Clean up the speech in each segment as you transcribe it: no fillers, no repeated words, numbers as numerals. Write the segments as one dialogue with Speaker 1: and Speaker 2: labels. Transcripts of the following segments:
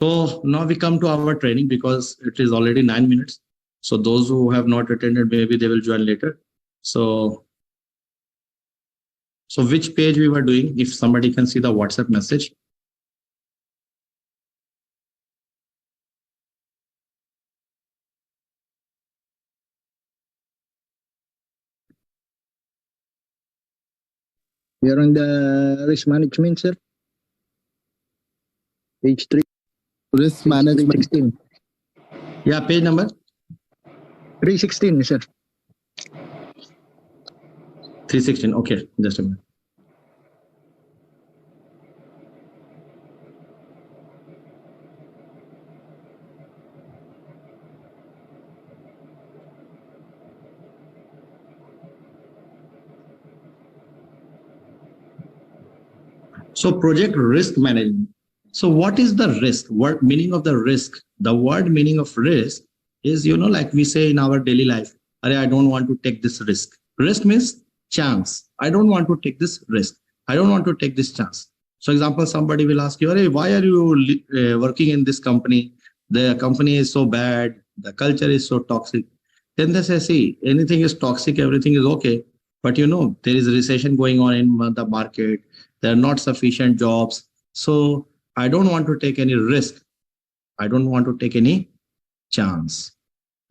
Speaker 1: So now we come to our training because it is already 9 minutes. So those who have not attended, maybe they will join later. So which page we were doing, if somebody can see the WhatsApp message.
Speaker 2: We are on the risk management, sir. Page 3.
Speaker 3: Risk management.
Speaker 2: 316.
Speaker 1: Yeah, page number
Speaker 2: 316, sir.
Speaker 1: 316. Okay, just a minute. So project risk management. So what is the risk? What meaning of the risk? The word meaning of risk is, like we say in our daily life, I don't want to take this risk. Risk means chance. I don't want to take this risk. I don't want to take this chance. So example, somebody will ask you, why are you working in this company? The company is so bad. The culture is so toxic. Then they say, see, anything is toxic, everything is okay. But there is a recession going on in the market. There are not sufficient jobs. So I don't want to take any risk. I don't want to take any chance.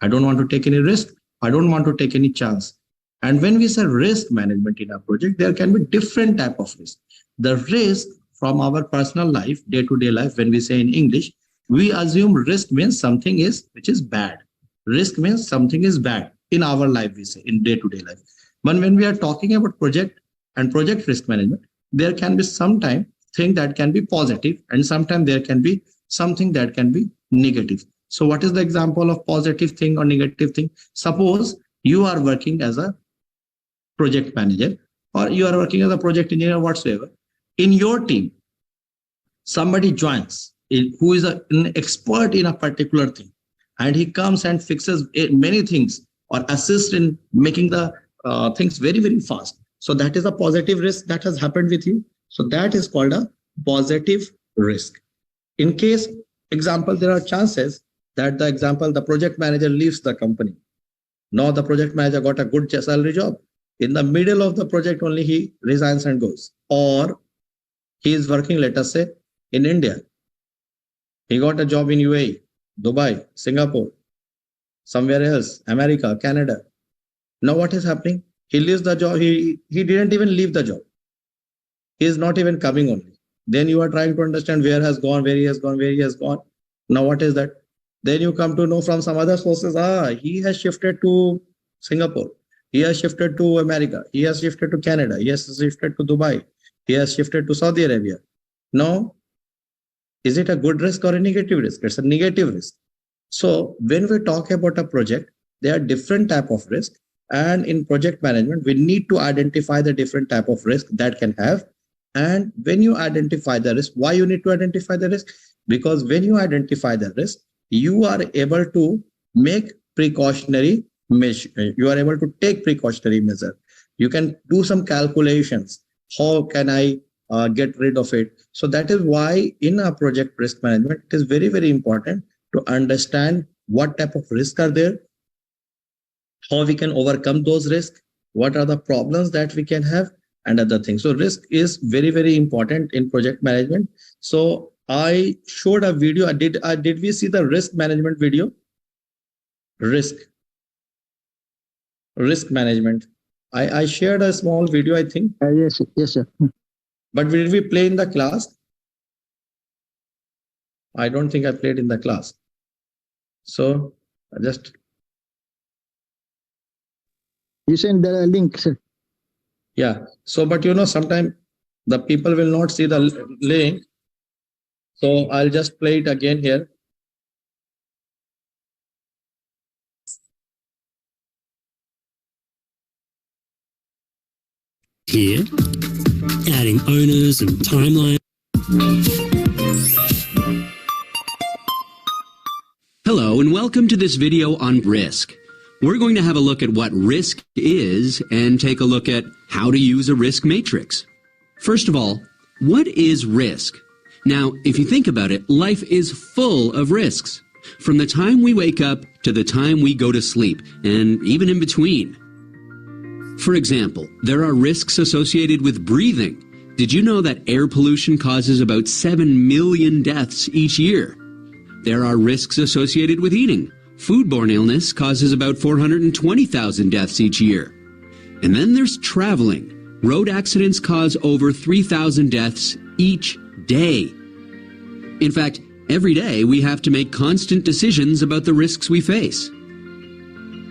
Speaker 1: I don't want to take any risk. I don't want to take any chance. And when we say risk management in a project, there can be different type of risk. The risk from our personal life, day-to-day life, when we say in English, we assume risk means something which is bad. Risk means something is bad in our life, we say, in day-to-day life. But when we are talking about project and project risk management, there can be sometimes thing that can be positive and sometimes there can be something that can be negative. So what is the example of positive thing or negative thing? Suppose you are working as a project manager or you are working as a project engineer whatsoever. In your team, somebody joins who is an expert in a particular thing and he comes and fixes many things or assists in making the things very, very fast. So that is a positive risk that has happened with you. So that is called a positive risk. In case, example, there are chances that the project manager leaves the company. Now the project manager got a good salary job. In the middle of the project only he resigns and goes. Or he is working, let us say, in India. He got a job in UAE, Dubai, Singapore, somewhere else, America, Canada. Now what is happening? He leaves the job. He didn't even leave the job. He is not even coming only. Then you are trying to understand where he has gone. Now what is that? Then you come to know from some other sources, he has shifted to Singapore. He has shifted to America. He has shifted to Canada. He has shifted to Dubai. He has shifted to Saudi Arabia. Now, is it a good risk or a negative risk? It's a negative risk. So when we talk about a project, there are different type of risk. And in project management, we need to identify the different type of risk that can have. And when you identify the risk, why you need to identify the risk? Because when you identify the risk, you are able to make precautionary measure. You are able to take precautionary measure. You can do some calculations. How can I get rid of it? So that is why in a project risk management, it is very, very important to understand what type of risks are there, how we can overcome those risks, what are the problems that we can have, and other things. So risk is very, very important in project management. So I showed a video. Did we see the risk management video? Risk management. I shared a small video, I think.
Speaker 2: Yes, sir.
Speaker 1: But did we play in the class? I don't think I played in the class. So just...
Speaker 2: You send the link, sir.
Speaker 1: Yeah. So, but sometimes the people will not see the link. So I'll just play it again here.
Speaker 4: Here, adding owners and timeline. Hello and welcome to this video on risk. We're going to have a look at what risk is and take a look at how to use a risk matrix. First of all, what is risk? Now, if you think about it, life is full of risks. From the time we wake up to the time we go to sleep, and even in between. For example, there are risks associated with breathing. Did you know that air pollution causes about 7 million deaths each year? There are risks associated with eating. Foodborne illness causes about 420,000 deaths each year. And then there's traveling. Road accidents cause over 3,000 deaths each day. In fact, every day we have to make constant decisions about the risks we face.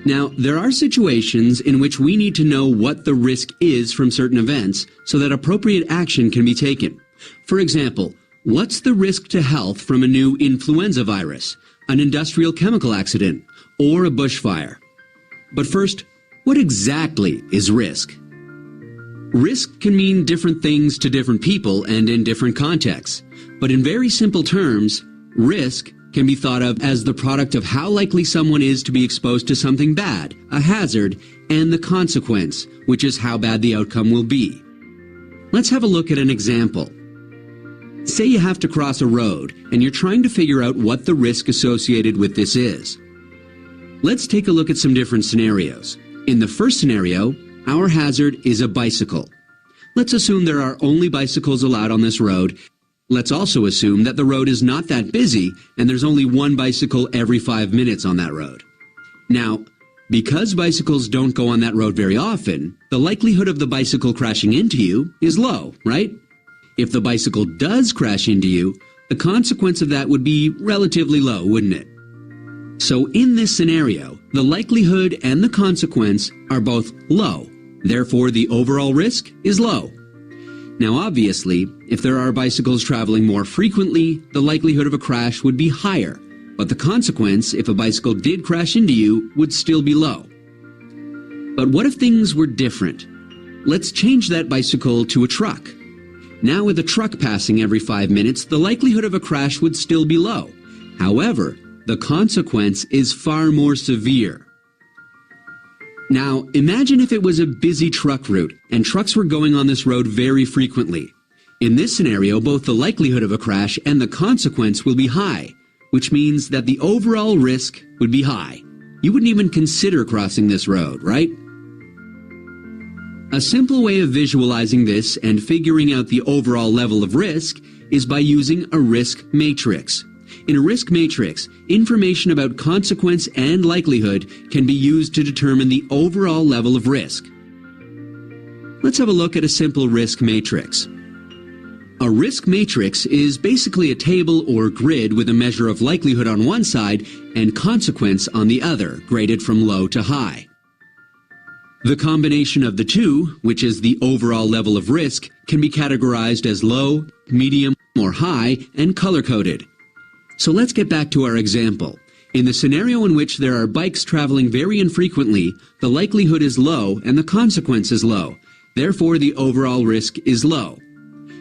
Speaker 4: Now, there are situations in which we need to know what the risk is from certain events so that appropriate action can be taken. For example, what's the risk to health from a new influenza virus, an industrial chemical accident, or a bushfire? But first, what exactly is risk? Risk can mean different things to different people and in different contexts. But in very simple terms, risk can be thought of as the product of how likely someone is to be exposed to something bad, a hazard, and the consequence, which is how bad the outcome will be. Let's have a look at an example. Say you have to cross a road, and you're trying to figure out what the risk associated with this is. Let's take a look at some different scenarios. In the first scenario, our hazard is a bicycle. Let's assume there are only bicycles allowed on this road. Let's also assume that the road is not that busy and there's only one bicycle every 5 minutes on that road. Now, because bicycles don't go on that road very often, the likelihood of the bicycle crashing into you is low, right? If the bicycle does crash into you, the consequence of that would be relatively low, wouldn't it? So in this scenario, the likelihood and the consequence are both low. Therefore, the overall risk is low. Now obviously, if there are bicycles traveling more frequently, the likelihood of a crash would be higher, but the consequence, if a bicycle did crash into you, would still be low. But what if things were different? Let's change that bicycle to a truck. Now with a truck passing every 5 minutes, the likelihood of a crash would still be low. However, the consequence is far more severe. Now, imagine if it was a busy truck route and trucks were going on this road very frequently. In this scenario, both the likelihood of a crash and the consequence will be high, which means that the overall risk would be high. You wouldn't even consider crossing this road, right? A simple way of visualizing this and figuring out the overall level of risk is by using a risk matrix. In a risk matrix, information about consequence and likelihood can be used to determine the overall level of risk. Let's have a look at a simple risk matrix. A risk matrix is basically a table or grid with a measure of likelihood on one side and consequence on the other, graded from low to high. The combination of the two, which is the overall level of risk, can be categorized as low, medium, or high, and color-coded. So let's get back to our example. In the scenario in which there are bikes traveling very infrequently, the likelihood is low and the consequence is low. Therefore, the overall risk is low.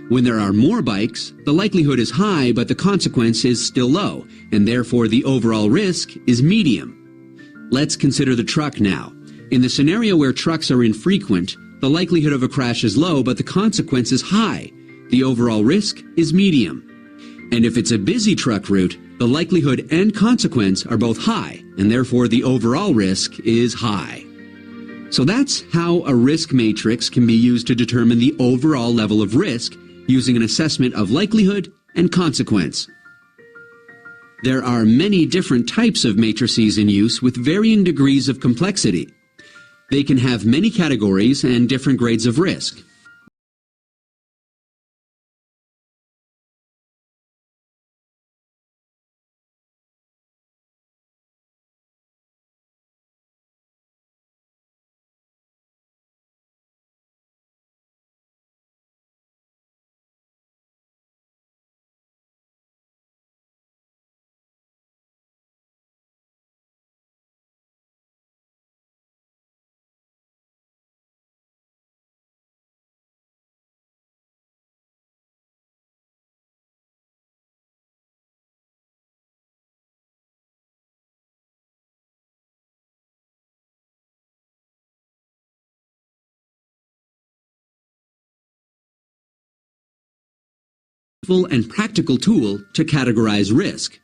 Speaker 4: When there are more bikes, the likelihood is high, but the consequence is still low, and therefore the overall risk is medium. Let's consider the truck now. In the scenario where trucks are infrequent, the likelihood of a crash is low, but the consequence is high. The overall risk is medium. And if it's a busy truck route, the likelihood and consequence are both high, and therefore the overall risk is high. So that's how a risk matrix can be used to determine the overall level of risk using an assessment of likelihood and consequence. There are many different types of matrices in use with varying degrees of complexity. They can have many categories and different grades of risk. useful and practical tool to categorize risk.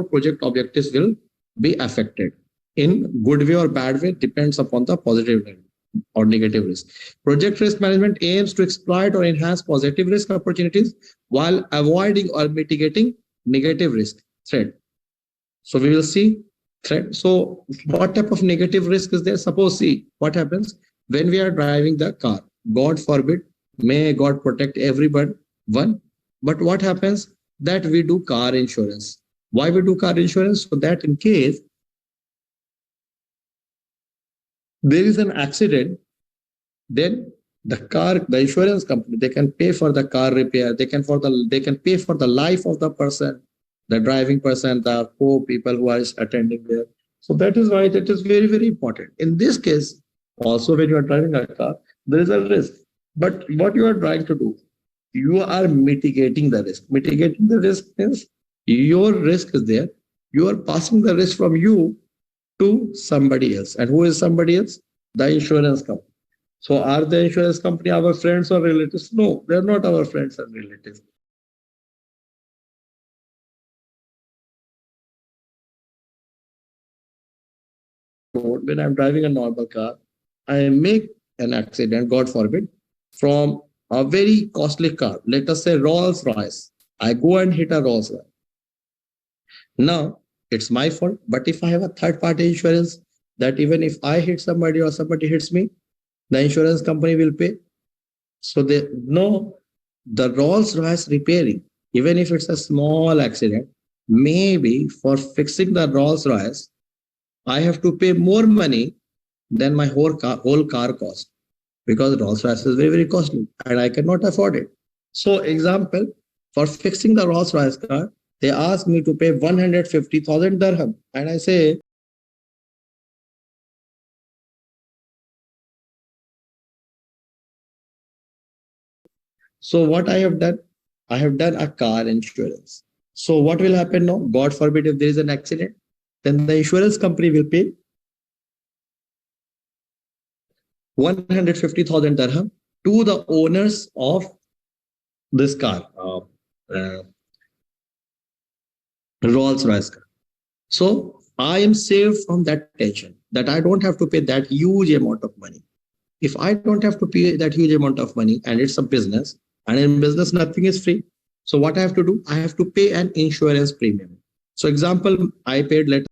Speaker 1: project objectives will be affected in good way or bad way, depends upon the positive or negative risk. Project risk management aims to exploit or enhance positive risk opportunities while avoiding or mitigating negative risk threat. So we will see threat. So what type of negative risk is there? Suppose, see what happens when we are driving the car. God forbid, may God protect everyone. But what happens that we do car insurance? Why we do car insurance? So that in case there is an accident, then the insurance company, they can pay for the car repair. They can pay for the life of the person, the driving person, the poor people who are attending there. So that is why that is very, very important. In this case, also when you are driving a car, there is a risk. But what you are trying to do, you are mitigating the risk. Mitigating the risk means your risk is there. You are passing the risk from you to somebody else. And who is somebody else? The insurance company. So are the insurance company our friends or relatives? No, they're not our friends and relatives. When I'm driving a normal car, I make an accident, God forbid, from a very costly car. Let us say Rolls Royce. I go and hit a Rolls Royce. Now, it's my fault. But if I have a third-party insurance, that even if I hit somebody or somebody hits me, the insurance company will pay. So they know the Rolls Royce repairing, even if it's a small accident, maybe for fixing the Rolls Royce, I have to pay more money than my whole car cost, because Rolls Royce is very, very costly and I cannot afford it. So example, for fixing the Rolls Royce car, they ask me to pay 150,000 dirham. And I say, so what I have done? I have done a car insurance. So what will happen now? God forbid, if there is an accident, then the insurance company will pay 150,000 dirham to the owners of this car, Rolls Royce car. So I am saved from that tension, that I don't have to pay that huge amount of money. If I don't have to pay that huge amount of money, and it's a business, and in business nothing is free. So what I have to do? I have to pay an insurance premium. So example, I paid letter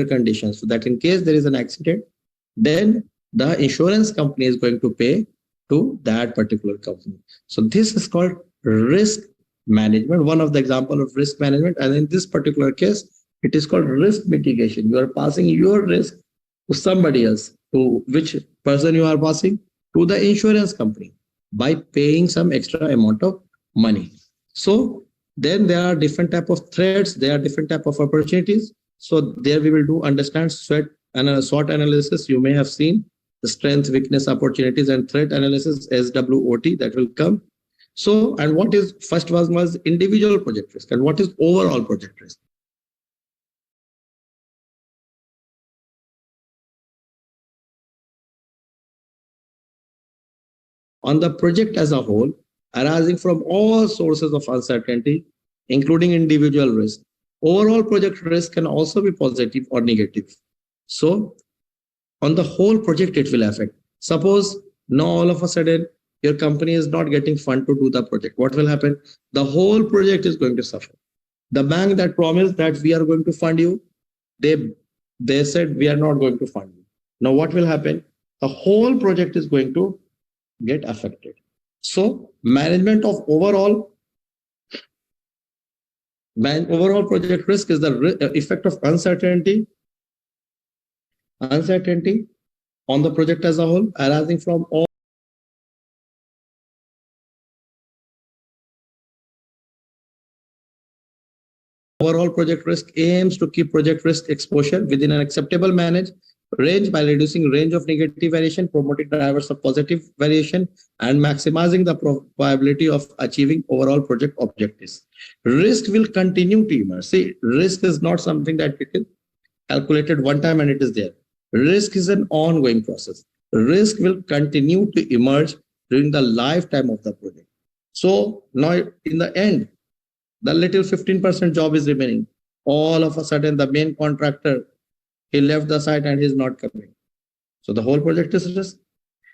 Speaker 1: conditions, so that in case there is an accident, then the insurance company is going to pay to that particular company. So this is called risk management, one of the example of risk management. And in this particular case, it is called risk mitigation. You are passing your risk to somebody else. To which person you are passing? To the insurance company, by paying some extra amount of money. So then there are different type of threats, there are different type of opportunities. So there we will do understand SWOT analysis. You may have seen the strength, weakness, opportunities, and threat analysis, SWOT, that will come. So, and what is first was individual project risk, and what is overall project risk? On the project as a whole, arising from all sources of uncertainty, including individual risk. Overall project risk can also be positive or negative. So on the whole project, it will affect. Suppose now all of a sudden your company is not getting fund to do the project. What will happen? The whole project is going to suffer. The bank that promised that we are going to fund you, they said we are not going to fund you. Now what will happen? The whole project is going to get affected. So management of overall project risk is the effect of uncertainty on the project as a whole, arising from all overall project risk aims to keep project risk exposure within an acceptable range by reducing range of negative variation, promoting drivers of positive variation, and maximizing the probability of achieving overall project objectives. Risk will continue to emerge. See, risk is not something that we can calculate it one time and it is there. Risk is an ongoing process. Risk will continue to emerge during the lifetime of the project. So now in the end, the little 15% job is remaining. All of a sudden, the main contractor, he left the site and he's not coming. So the whole project is risk.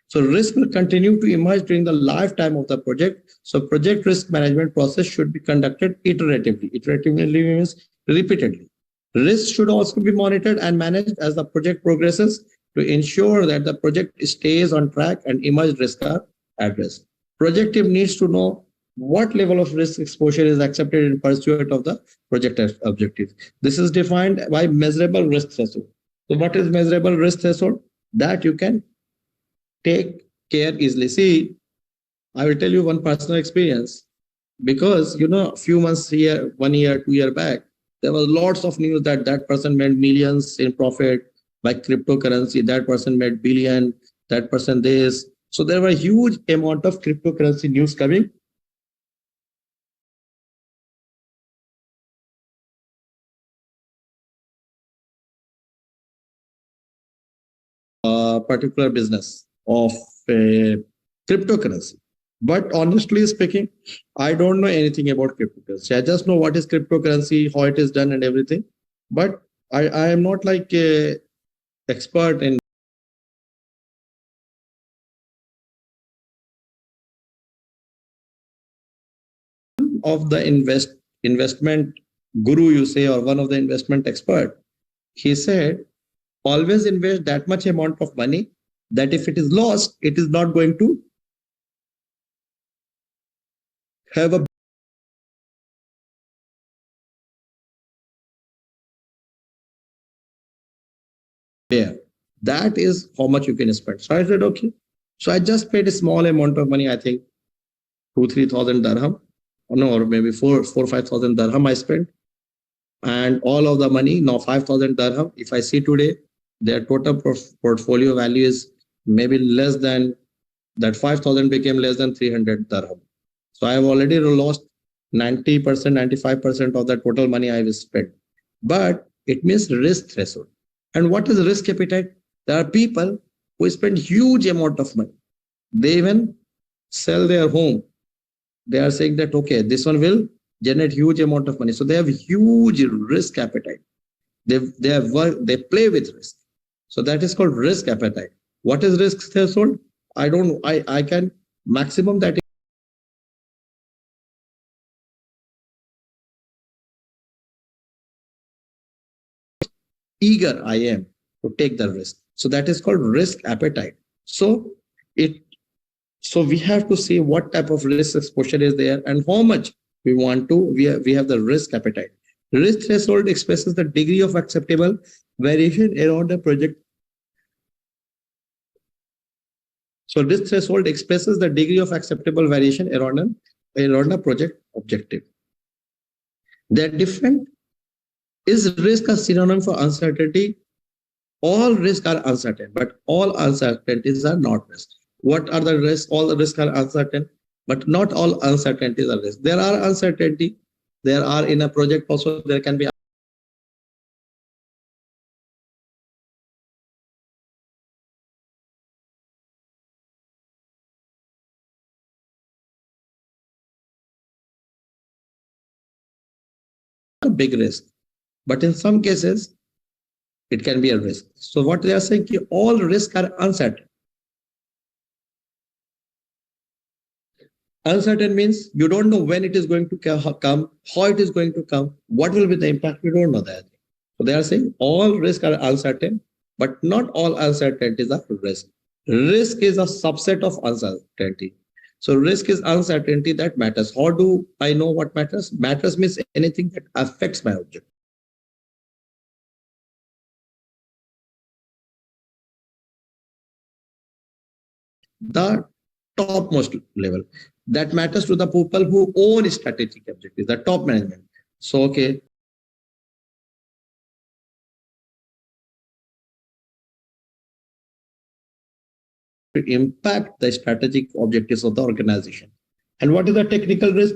Speaker 1: So risk will continue to emerge during the lifetime of the project. So project risk management process should be conducted iteratively. Iteratively means repeatedly. Risk should also be monitored and managed as the project progresses to ensure that the project stays on track and emerged risks are addressed. Project team needs to know what level of risk exposure is accepted in pursuit of the project objective. This is defined by measurable risk threshold. So what is measurable risk threshold? That you can take care easily. See, I will tell you one personal experience, because a few months here, 1 year, 2 year back, there was lots of news that that person made millions in profit by cryptocurrency, that person made billion, that person this. So there were huge amount of cryptocurrency news coming. Particular business of cryptocurrency. But honestly speaking, I don't know anything about cryptocurrency. I just know what is cryptocurrency, how it is done and everything. But I am not like a expert in of the investment guru, you say, or one of the investment expert. He said, always invest that much amount of money that if it is lost, it is not going to have a bear. That is how much you can spend. So I said, okay. So I just paid a small amount of money, I think 2,000-3,000 dirham, or maybe 4,000-5,000 dirham I spent. And all of the money, now 5,000 dirham, if I see today, their total portfolio value is maybe less than that. 5,000 became less than 300 dirham. So I have already lost 90%, 95% of the total money I have spent. But it means risk threshold. And what is risk appetite? There are people who spend huge amount of money. They even sell their home. They are saying that, okay, this one will generate huge amount of money. So they have huge risk appetite. They play with risk. So that is called risk appetite. What is risk threshold? I don't know. I can maximum that eager I am to take the risk. So that is called risk appetite. So we have to see what type of risk exposure is there and how much we want to. We have the risk appetite. Risk threshold expresses the degree of acceptable variation around a project. So risk threshold expresses the degree of acceptable variation around a project objective. They're different. Is risk a synonym for uncertainty? All risks are uncertain, but all uncertainties are not risk. What are the risks? All the risks are uncertain, but not all uncertainties are risk. There are uncertainty. There are in a project also, there can be a big risk, but in some cases, it can be a risk. So what they are saying, all risks are uncertain. Uncertain means you don't know when it is going to come, how it is going to come, what will be the impact, you don't know that. So they are saying all risks are uncertain, but not all uncertainties are risk. Risk is a subset of uncertainty. So risk is uncertainty that matters. How do I know what matters? Matters means anything that affects my object. The topmost level that matters to the people who own strategic objectives, the top management. So, okay, to impact the strategic objectives of the organization. And what is the technical risk?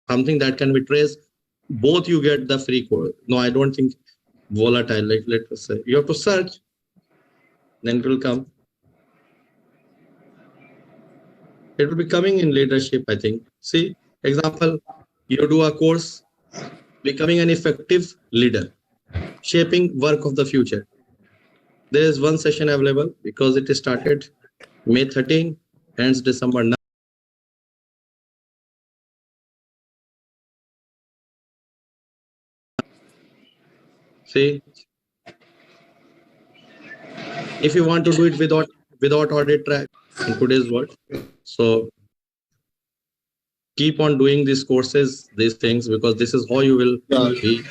Speaker 1: something that can be traced, both you get the free code. No, I don't think volatile, like let us say, you have to search, then it will come. It will be coming in leadership, I think. See, example, you do a course, becoming an effective leader, shaping work of the future. There is one session available because it started May 13, ends December 9. See, if you want to do it without audit track in today's world, so keep on doing these courses, these things, because this is how you will be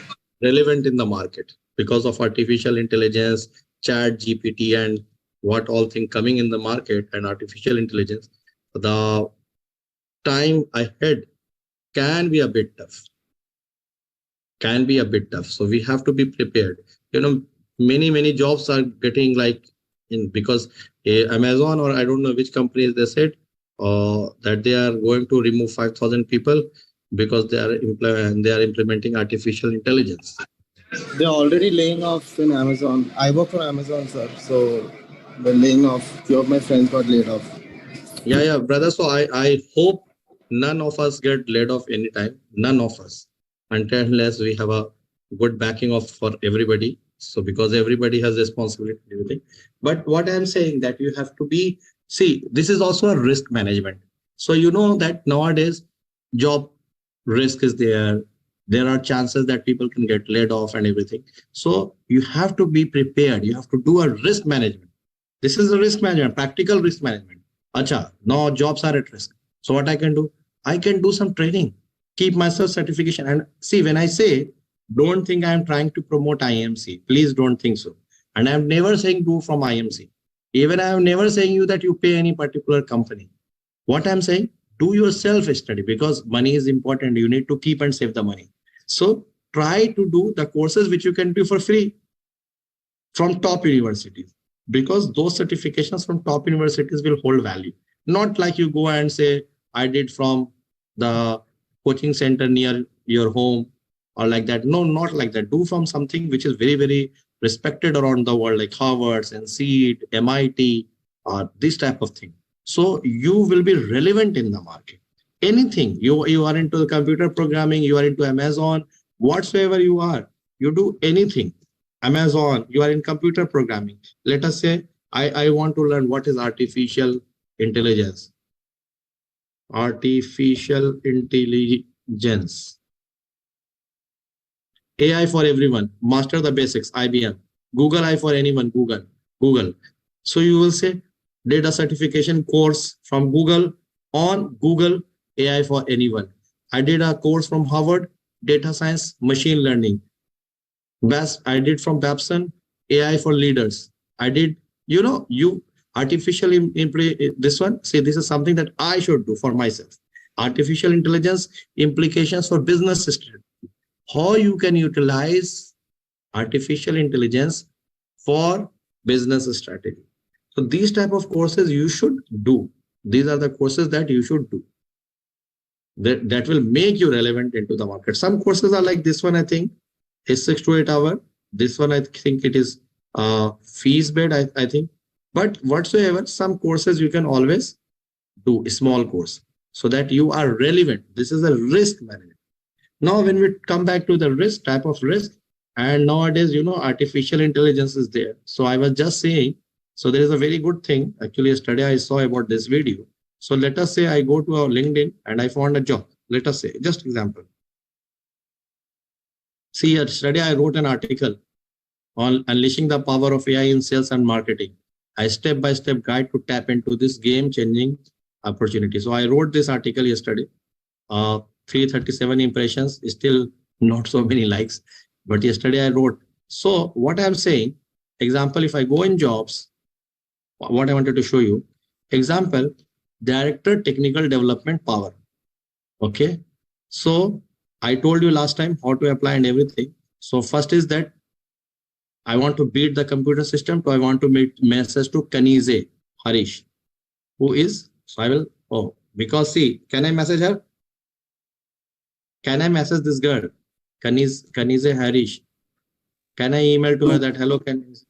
Speaker 1: relevant in the market because of artificial intelligence, chat GPT, and what all thing coming in the market and artificial intelligence. The time ahead can be a bit tough. So we have to be prepared. Many jobs are getting like in, because Amazon, or I don't know which companies, they said that they are going to remove 5,000 people because they are implementing artificial intelligence.
Speaker 3: They're already laying off in Amazon. I work for Amazon, sir. So they're laying off. Few of my friends got laid off.
Speaker 1: Yeah, brother. So I hope none of us get laid off anytime. None of us, unless we have a good backing of for everybody. So because everybody has responsibility and everything. But what I'm saying that you have to be, see, this is also a risk management. So that nowadays job risk is there. There are chances that people can get laid off and everything. So you have to be prepared. You have to do a risk management. This is a risk management, practical risk management. Acha, now jobs are at risk. So what I can do? I can do some training, keep myself certification. And see, when I say, don't think I'm trying to promote IMC. Please don't think so. And I'm never saying do from IMC. Even I'm never saying you that you pay any particular company. What I'm saying, do your self-study, because money is important. You need to keep and save the money. So try to do the courses which you can do for free from top universities, because those certifications from top universities will hold value. Not like you go and say, I did from the coaching center near your home or like that. No, not like that. Do from something which is very, very respected around the world, like Harvard and SEED, MIT, or this type of thing. So you will be relevant in the market. Anything, you are into the computer programming, you are into Amazon, whatsoever you are, you do anything. Amazon, you are in computer programming. Let us say, I want to learn what is artificial intelligence. Artificial intelligence. AI for everyone, master the basics, IBM. Google I for anyone, Google. So you will say, did a certification course from Google on Google AI for anyone. I did a course from Harvard, data science, machine learning. I did from Babson, AI for leaders. I did, artificial this one, say this is something that I should do for myself. Artificial intelligence implications for business system. How you can utilize artificial intelligence for business strategy. So these type of courses you should do. These are the courses that you should do. That will make you relevant into the market. Some courses are like this one, I think, is 6 to 8 hours. This one, I think it is fees paid, I think. But whatsoever, some courses you can always do a small course so that you are relevant. This is a risk management. Now, when we come back to the risk, type of risk, and nowadays, artificial intelligence is there. So I was just saying, so there is a very good thing. Actually, yesterday I saw about this video. So let us say I go to our LinkedIn and I found a job. Let us say, just example. See, yesterday I wrote an article on unleashing the power of AI in sales and marketing. A step-by-step guide to tap into this game-changing opportunity. So I wrote this article yesterday. 337 impressions, still not so many likes, but yesterday I wrote. So what I'm saying, example, if I go in jobs, what I wanted to show you, example, director technical development power. Okay. So I told you last time how to apply and everything. So first is that I want to beat the computer system. So I want to make message to Kanize Harish, who is, so I will, because see, can I message her? Can I message this girl? Kanize Harish. Can I email to her that hello?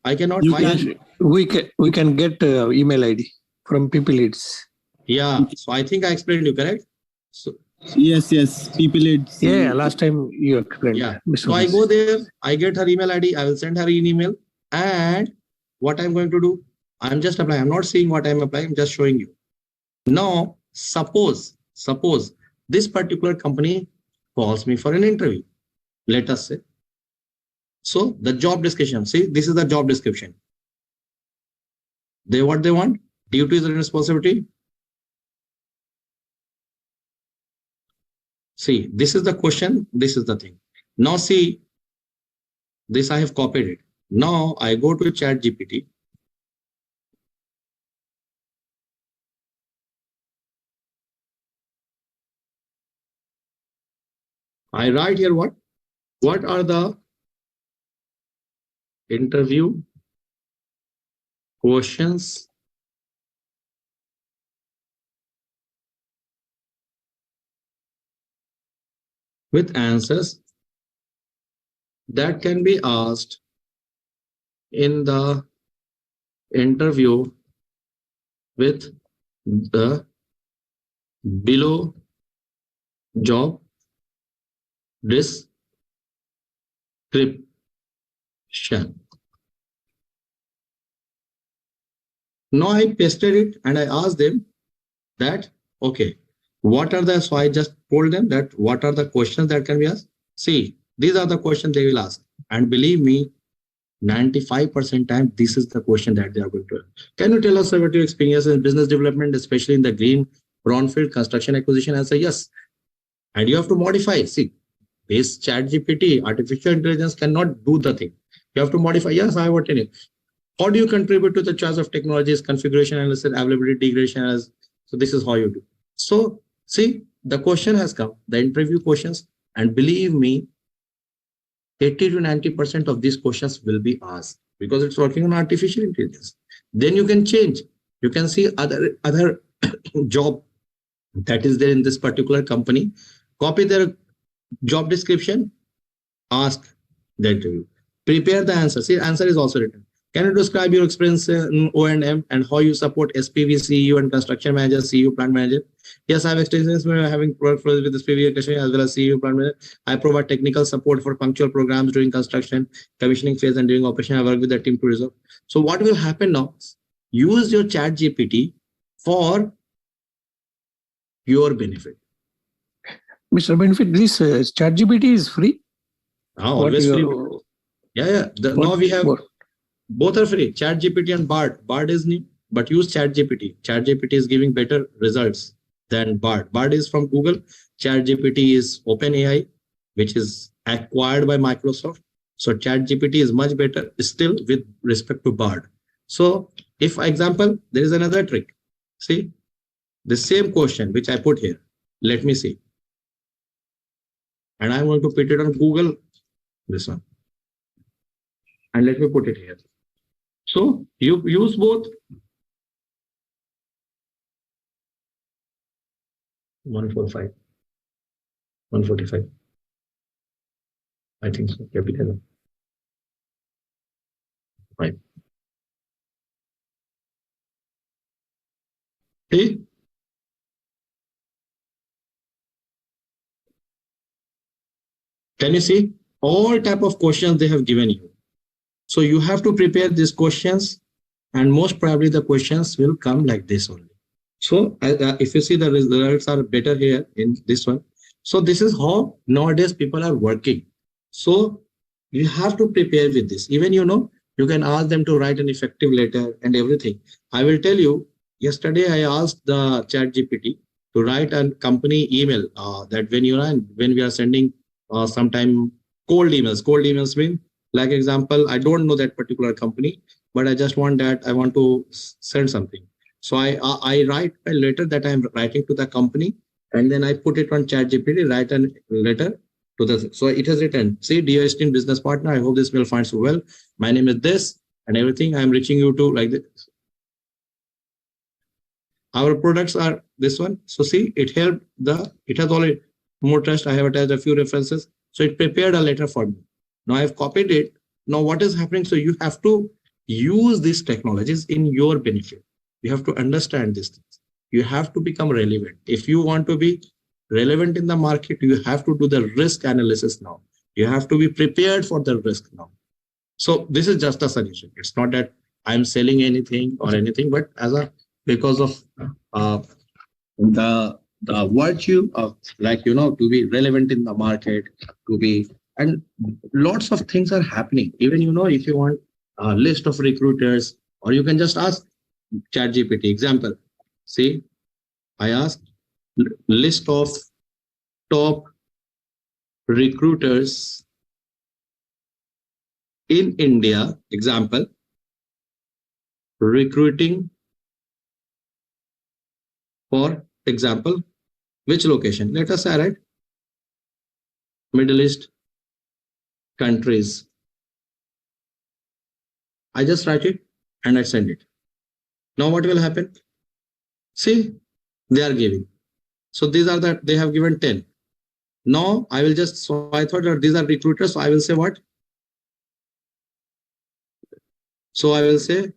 Speaker 1: I cannot.
Speaker 5: You
Speaker 1: Why?
Speaker 5: can, we can get email ID from people leads.
Speaker 1: Yeah. So I think I explained you, correct? So
Speaker 3: Yes. People leads.
Speaker 5: Yeah, last time you explained.
Speaker 1: yeah.
Speaker 5: Mr.
Speaker 1: So I go there, I get her email ID, I will send her an email. And what I'm going to do, I'm just applying. I'm not seeing what I'm applying, I'm just showing you. Now, suppose this particular company calls me for an interview, let us say. So the job description, see, this is the job description. What they want, duties and responsibility. See, this is the question, this is the thing. Now see, this I have copied it. Now I go to ChatGPT. I write here what are the interview questions with answers that can be asked in the interview with the below job description. Now I pasted it and I asked them that, okay, what are the, so I just told them that what are the questions that can be asked. See, these are the questions they will ask. And believe me, 95% time, this is the question that they are going to ask. Can you tell us about your experience in business development, especially in the green, brownfield, construction acquisition? I say yes. And you have to modify. See, this ChatGPT, artificial intelligence cannot do the thing. You have to modify. Yes, I have attended. How do you contribute to the choice of technologies, configuration analysis, availability, degradation analysis? So this is how you do. So see, the question has come, the interview questions, and believe me, 80 to 90% of these questions will be asked because it's working on artificial intelligence. Then you can change. You can see other job that is there in this particular company, copy their job description, ask the interview, prepare the answer. See, answer is also written. Can you describe your experience in O&M and how you support SPV, CU and construction manager, CU plant manager? Yes, I have experience having worked with SPV as well as CU plant manager. I provide technical support for punctual programs during construction, commissioning phase and during operation. I work with the team to resolve. So what will happen now? Use your ChatGPT for your benefit.
Speaker 5: Mr. Benefit, this ChatGPT is free?
Speaker 1: Always free. Yeah. Now we have both are free. ChatGPT and Bard. Bard is new, but use ChatGPT. ChatGPT is giving better results than Bard. Bard is from Google. ChatGPT is OpenAI, which is acquired by Microsoft. So ChatGPT is much better still with respect to Bard. So if example, there is another trick. See, the same question which I put here. Let me see. And I'm going to put it on Google, this one. And let me put it here. So you use both. 145, 145. I think so. Capital. Right. See? Can you see all type of questions they have given you? So you have to prepare these questions, and most probably the questions will come like this only. So if you see the results are better here in this one. So this is how nowadays people are working. So you have to prepare with this. Even you can ask them to write an effective letter and everything. I will tell you, yesterday I asked the ChatGPT to write a company email that when we are sending sometime cold emails mean, like example, I don't know that particular company, but I just want that I want to send something. So I write a letter that I'm writing to the company, and then I put it on ChatGPT, write a letter to the, so it has written, see, dear esteemed business partner, I hope this mail finds you well. My name is this and everything. I'm reaching you to like this. Our products are this one. So see, it has already more trust. I have attached a few references. So it prepared a letter for me. Now I've copied it. Now what is happening? So you have to use these technologies in your benefit. You have to understand these things. You have to become relevant. If you want to be relevant in the market, you have to do the risk analysis now. You have to be prepared for the risk now. So this is just a suggestion. It's not that I'm selling anything or anything, but because of the virtue of, like, to be relevant in the market, to be, and lots of things are happening. Even, if you want a list of recruiters, or you can just ask ChatGPT. Example, see, I asked list of top recruiters in India. Example, recruiting for example, which location? Let us say, right, Middle East countries. I just write it and I send it. Now what will happen? See, they are giving. So these are that they have given 10. Now I will just, so I thought that these are recruiters. So I will say what? So I will say,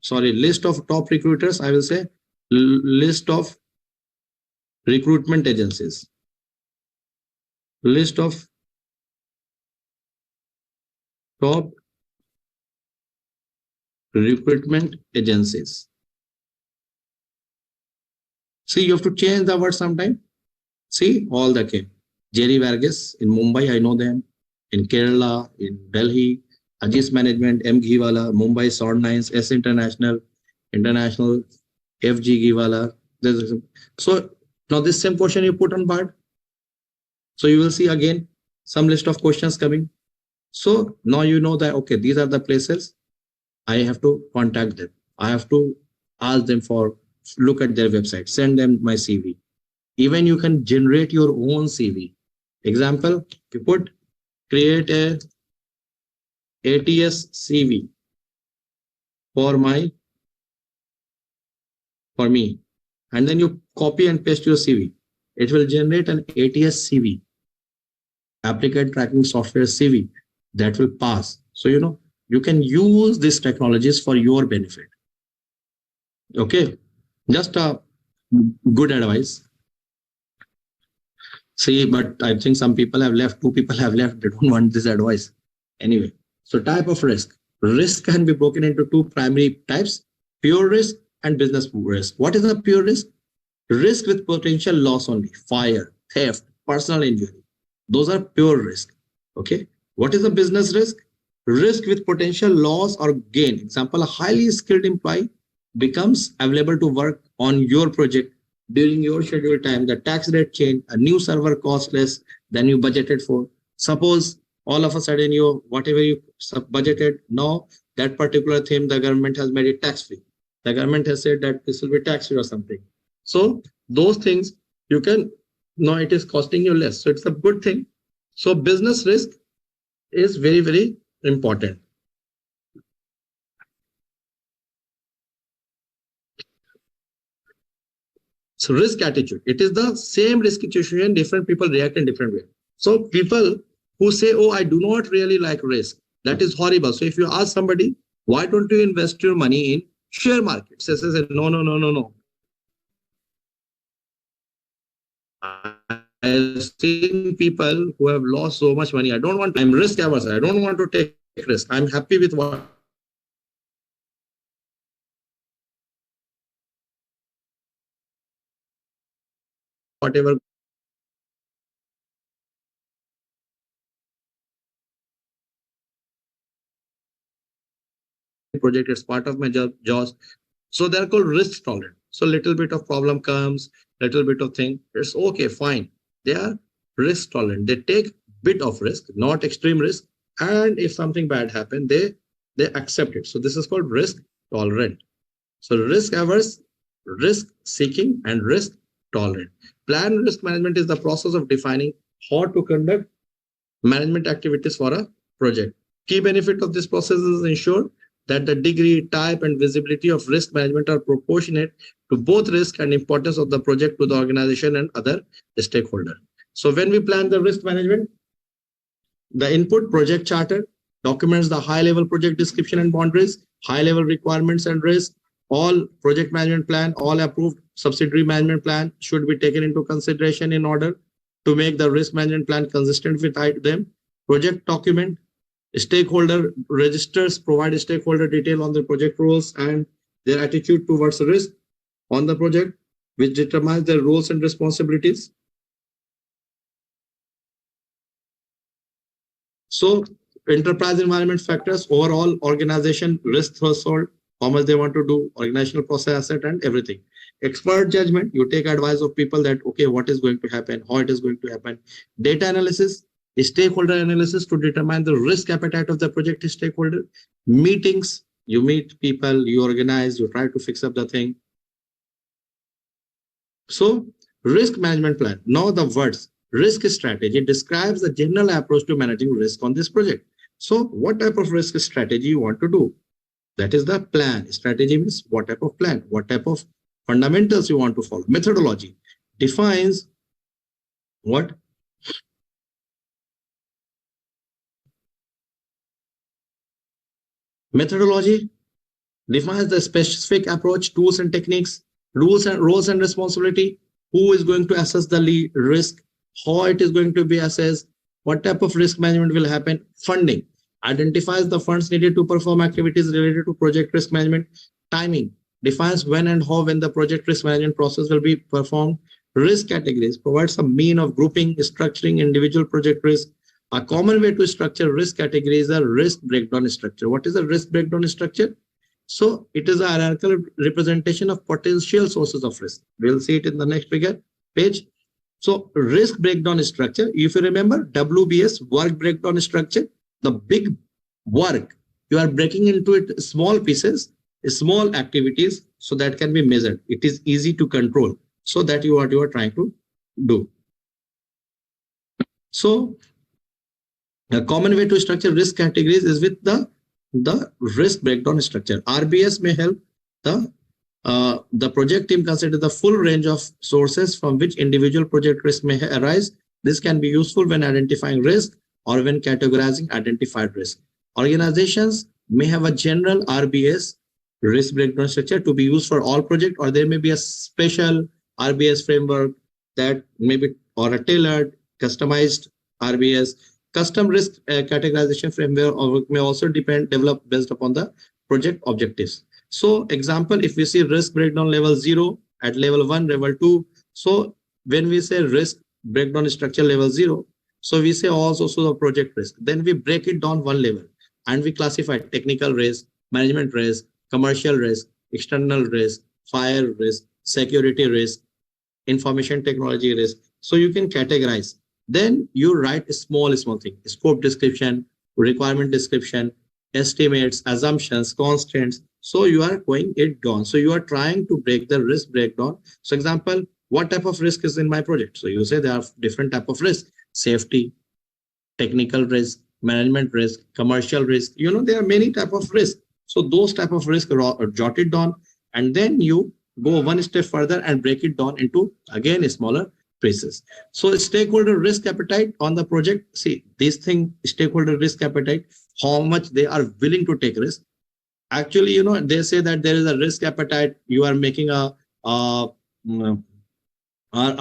Speaker 1: sorry, list of top recruiters. I will say list of recruitment agencies. List of top recruitment agencies. See, you have to change the word sometime. See, all the came. Jerry Vargas in Mumbai, I know them. In Kerala, in Delhi, Ajis Management, M. Ghiwala, Mumbai Sword 9s, S International, FG Ghiwala. So now this same question you put on board. So you will see again some list of questions coming. So now you know that, okay, these are the places I have to contact them. I have to ask them for, look at their website, send them my CV. Even you can generate your own CV. Example, you put create a ATS CV for me, and then you copy and paste your CV. It will generate an ATS CV, applicant tracking software CV, that will pass. So you can use these technologies for your benefit. Okay, just a good advice. See, but I think some people have left, 2 people have left, they don't want this advice. Anyway, so type of risk. Risk can be broken into 2 primary types, pure risk and business risk. What is a pure risk? Risk with potential loss only, fire, theft, personal injury. Those are pure risk. Okay. What is a business risk? Risk with potential loss or gain. Example, a highly skilled employee becomes available to work on your project during your scheduled time. The tax rate change, a new server cost less than you budgeted for. Suppose all of a sudden whatever you budgeted, now that particular thing, the government has made it tax free. The government has said that this will be tax free or something. So those things you can, now it is costing you less. So it's a good thing. So business risk is very, very important. So risk attitude, it is the same risk situation, different people react in different way. So people who say, oh, I do not really like risk, that is horrible. So if you ask somebody, why don't you invest your money in share markets? They say, no. I've seen people who have lost so much money. I'm risk averse. I don't want to take risk. I'm happy with whatever project is part of my job. So they're called risk tolerant. So little bit of problem comes, little bit of thing, it's okay, fine. They are risk tolerant. They take bit of risk, not extreme risk. And if something bad happens, they accept it. So this is called risk tolerant. So risk averse, risk seeking, and risk tolerant. Planned risk management is the process of defining how to conduct management activities for a project. Key benefit of this process is ensure that the degree, type, and visibility of risk management are proportionate to both risk and importance of the project to the organization and other stakeholders. So when we plan the risk management, the input project charter documents the high-level project description and boundaries, high-level requirements and risk. All project management plan, all approved subsidiary management plan should be taken into consideration in order to make the risk management plan consistent with them. Project document, stakeholder registers provide stakeholder detail on the project roles and their attitude towards risk on the project, which determines their roles and responsibilities. So enterprise environment factors, overall organization risk threshold, how much they want to do, organizational process asset and everything. Expert judgment, you take advice of people that, okay, what is going to happen, how it is going to happen. Data analysis, stakeholder analysis to determine the risk appetite of the project stakeholder. Meetings, you meet people, you organize, you try to fix up the thing. So risk management plan. Now the words risk strategy describes the general approach to managing risk on this project. So what type of risk strategy you want to do? That is the plan. Strategy means what type of plan, what type of fundamentals you want to follow. Methodology defines what? Methodology defines the specific approach, tools and techniques, rules and roles and responsibility, who is going to assess the risk, how it is going to be assessed, what type of risk management will happen. Funding identifies the funds needed to perform activities related to project risk management. Timing defines when and how when the project risk management process will be performed. Risk categories provides a mean of grouping, structuring individual project risk. A common way to structure risk categories is a risk breakdown structure. What is a risk breakdown structure? So it is a hierarchical representation of potential sources of risk. We'll see it in the next page. So risk breakdown structure, if you remember WBS, work breakdown structure, the big work, you are breaking into it small pieces, small activities, so that can be measured. It is easy to control. So that you are trying to do. So a common way to structure risk categories is with the risk breakdown structure. RBS may help the project team consider the full range of sources from which individual project risk may arise. This can be useful when identifying risk or when categorizing identified risk. Organizations may have a general RBS, risk breakdown structure, to be used for all projects, or there may be a special RBS framework that may be, or a tailored, customized RBS. Custom risk categorization framework may also develop based upon the project objectives. So example, if we see risk breakdown level 0 at level 1, level 2. So when we say risk breakdown structure level 0, so we say also the project risk. Then we break it down one level and we classify technical risk, management risk, commercial risk, external risk, fire risk, security risk, information technology risk. So you can categorize. Then you write a small thing, scope description, requirement description, estimates, assumptions, constraints. So you are going it down. So you are trying to break the risk breakdown. So example, what type of risk is in my project? So you say there are different type of risk: safety, technical risk, management risk, commercial risk. You know, there are many type of risk. So those type of risk are jotted down, and then you go one step further and break it down into again smaller pieces. So stakeholder risk appetite on the project. See this thing, stakeholder risk appetite, how much they are willing to take risk. Actually, you know, they say that there is a risk appetite. You are making are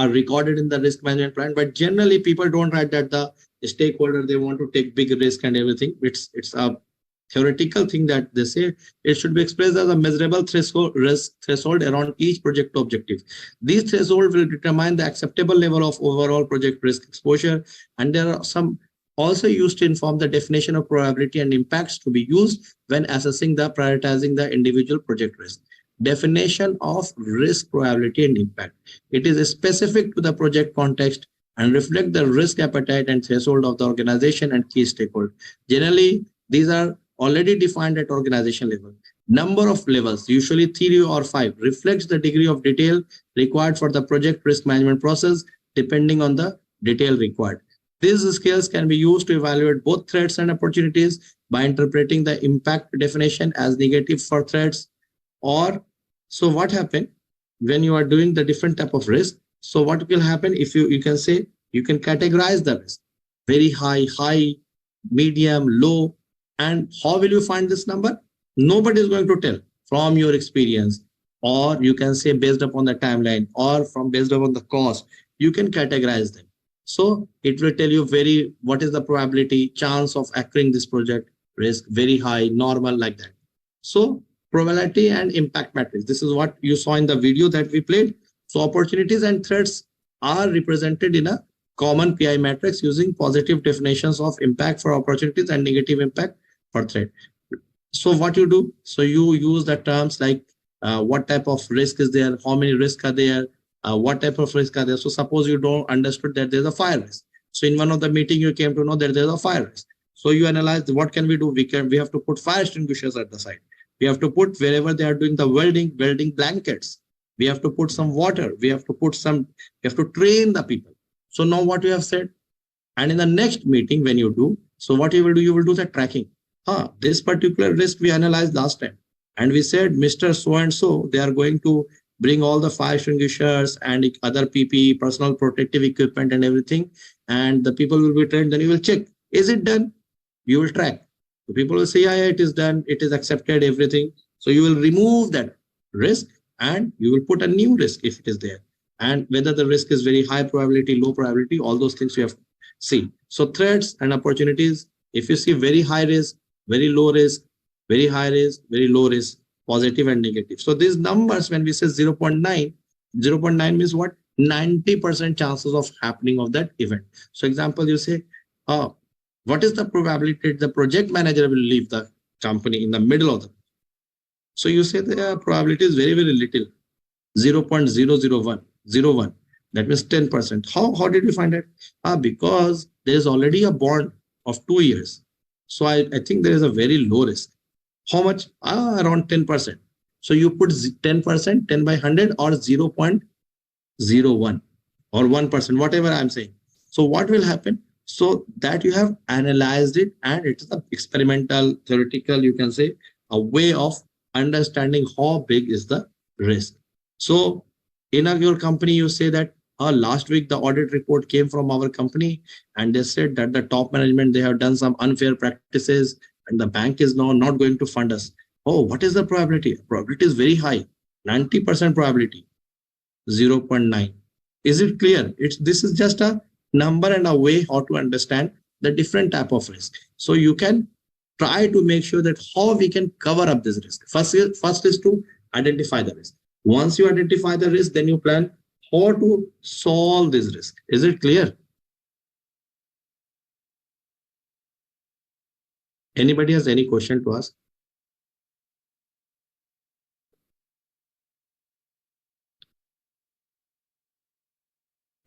Speaker 1: recorded in the risk management plan, but generally people don't write that the stakeholder, they want to take big risk and everything. It's a theoretical thing that they say it should be expressed as a measurable risk threshold around each project objective. These thresholds will determine the acceptable level of overall project risk exposure, and there are some also used to inform the definition of probability and impacts to be used when assessing the prioritizing the individual project risk. Definition of risk, probability and impact. It is specific to the project context and reflect the risk appetite and threshold of the organization and key stakeholders. Generally, these are already defined at organization level. Number of levels, usually 3 or 5, reflects the degree of detail required for the project risk management process depending on the detail required. These skills can be used to evaluate both threats and opportunities by interpreting the impact definition as negative for threats. Or so what happened when you are doing the different type of risk? So what will happen if you can say You can categorize the risk. Very high, high, medium, low. And how will you find this number? Nobody is going to tell from your experience, or you can say based upon the timeline, or from based upon the cost. You can categorize them. So it will tell you what is the probability, chance of occurring this project, risk, very high, normal, like that. So probability and impact matrix. This is what you saw in the video that we played. So opportunities and threats are represented in a common PI matrix using positive definitions of impact for opportunities and negative impact for threat. So what you do, so you use the terms like what type of risk is there, how many risks are there, what type of risk are there. So suppose you don't understood that there's a fire risk. So in one of the meeting, you came to know that there's a fire risk. So you analyze what can we do? We have to put fire extinguishers at the site. We have to put wherever they are doing the welding blankets. We have to put some water. We have to train the people. So now what you have said, and in the next meeting when you do, so what you will do, you will do the tracking. This particular risk we analyzed last time. And we said, Mr. So-and-so, they are going to bring all the fire extinguishers and other PPE, personal protective equipment and everything. And the people will be trained. Then you will check, is it done? You will track. The people will say, yeah, it is done. It is accepted, everything. So you will remove that risk and you will put a new risk if it is there. And whether the risk is very high probability, low probability, all those things you have to see. So threats and opportunities, if you see very high risk, very low risk, very high risk, very low risk, positive and negative. So these numbers, when we say 0.9, 0.9 means what? 90% chances of happening of that event. So example, you say, what is the probability the project manager will leave the company in the middle of the? So you say the probability is very, very little, 0.001. That means 10%. How did you find it? Because there is already a bond of 2 years. So I think there is a very low risk. How much? Around 10%. So you put 10%, 10 by 100 or 0.01 or 1%, whatever I'm saying. So what will happen? So that you have analyzed it, and it is an experimental, theoretical, you can say, a way of understanding how big is the risk. So in your company, you say that last week the audit report came from our company and they said that the top management, they have done some unfair practices and the bank is now not going to fund us. What is the probability? Probability is very high, 90% probability, 0.9. Is it clear? This is just a number and a way how to understand the different type of risk. So you can try to make sure that how we can cover up this risk. First is to identify the risk. Once you identify the risk, then you plan how to solve this risk. Is it clear? Anybody has any question to ask?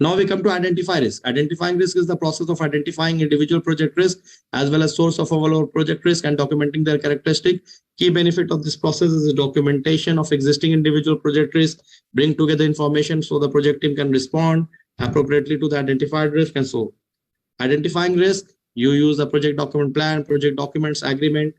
Speaker 1: Now we come to identify risk. Identifying risk is the process of identifying individual project risk as well as source of overall project risk and documenting their characteristic. Key benefit of this process is the documentation of existing individual project risk, bring together information so the project team can respond appropriately to the identified risk. And so identifying risk, you use the project document plan, project documents, agreement,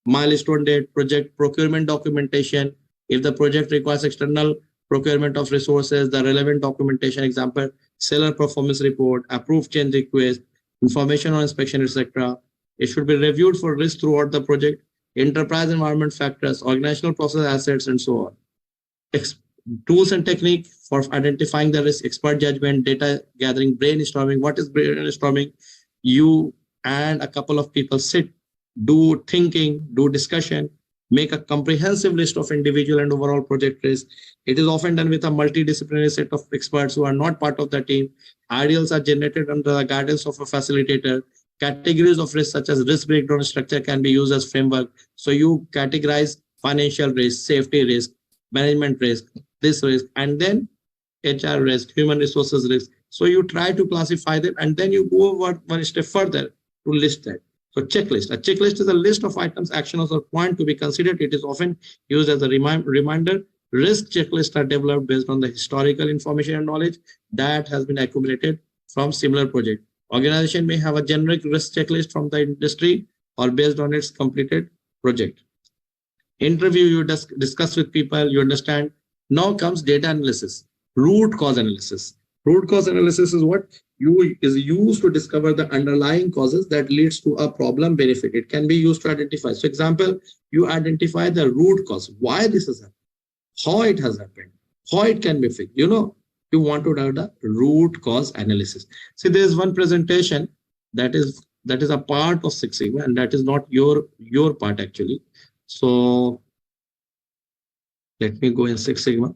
Speaker 1: milestone date, project procurement documentation. If the project requires external procurement of resources, the relevant documentation, example, seller performance report, approved change request, information on inspection, etc. It should be reviewed for risk throughout the project, enterprise environment factors, organizational process assets, and so on. Tools and technique for identifying the risk, expert judgment, data gathering, brainstorming. What is brainstorming? You and a couple of people sit, do thinking, do discussion, make a comprehensive list of individual and overall project risk. It is often done with a multidisciplinary set of experts who are not part of the team. Ideals are generated under the guidance of a facilitator. Categories of risk such as risk breakdown structure can be used as framework. So you categorize financial risk, safety risk, management risk, this risk, and then HR risk, human resources risk. So you try to classify them and then you go one step further to list that. So checklist. A checklist is a list of items, actions, or points to be considered. It is often used as a reminder. Risk checklists are developed based on the historical information and knowledge that has been accumulated from similar projects. Organization may have a generic risk checklist from the industry or based on its completed project. Interview, you discuss with people, you understand. Now comes data analysis, root cause analysis. Root cause analysis is what? is used to discover the underlying causes that leads to a problem benefit. It can be used to identify. So example, you identify the root cause, why this has happened, how it has happened, how it can be fixed. You want to have the root cause analysis. See, there is one presentation that is a part of Six Sigma, and that is not your part actually. So let me go in Six Sigma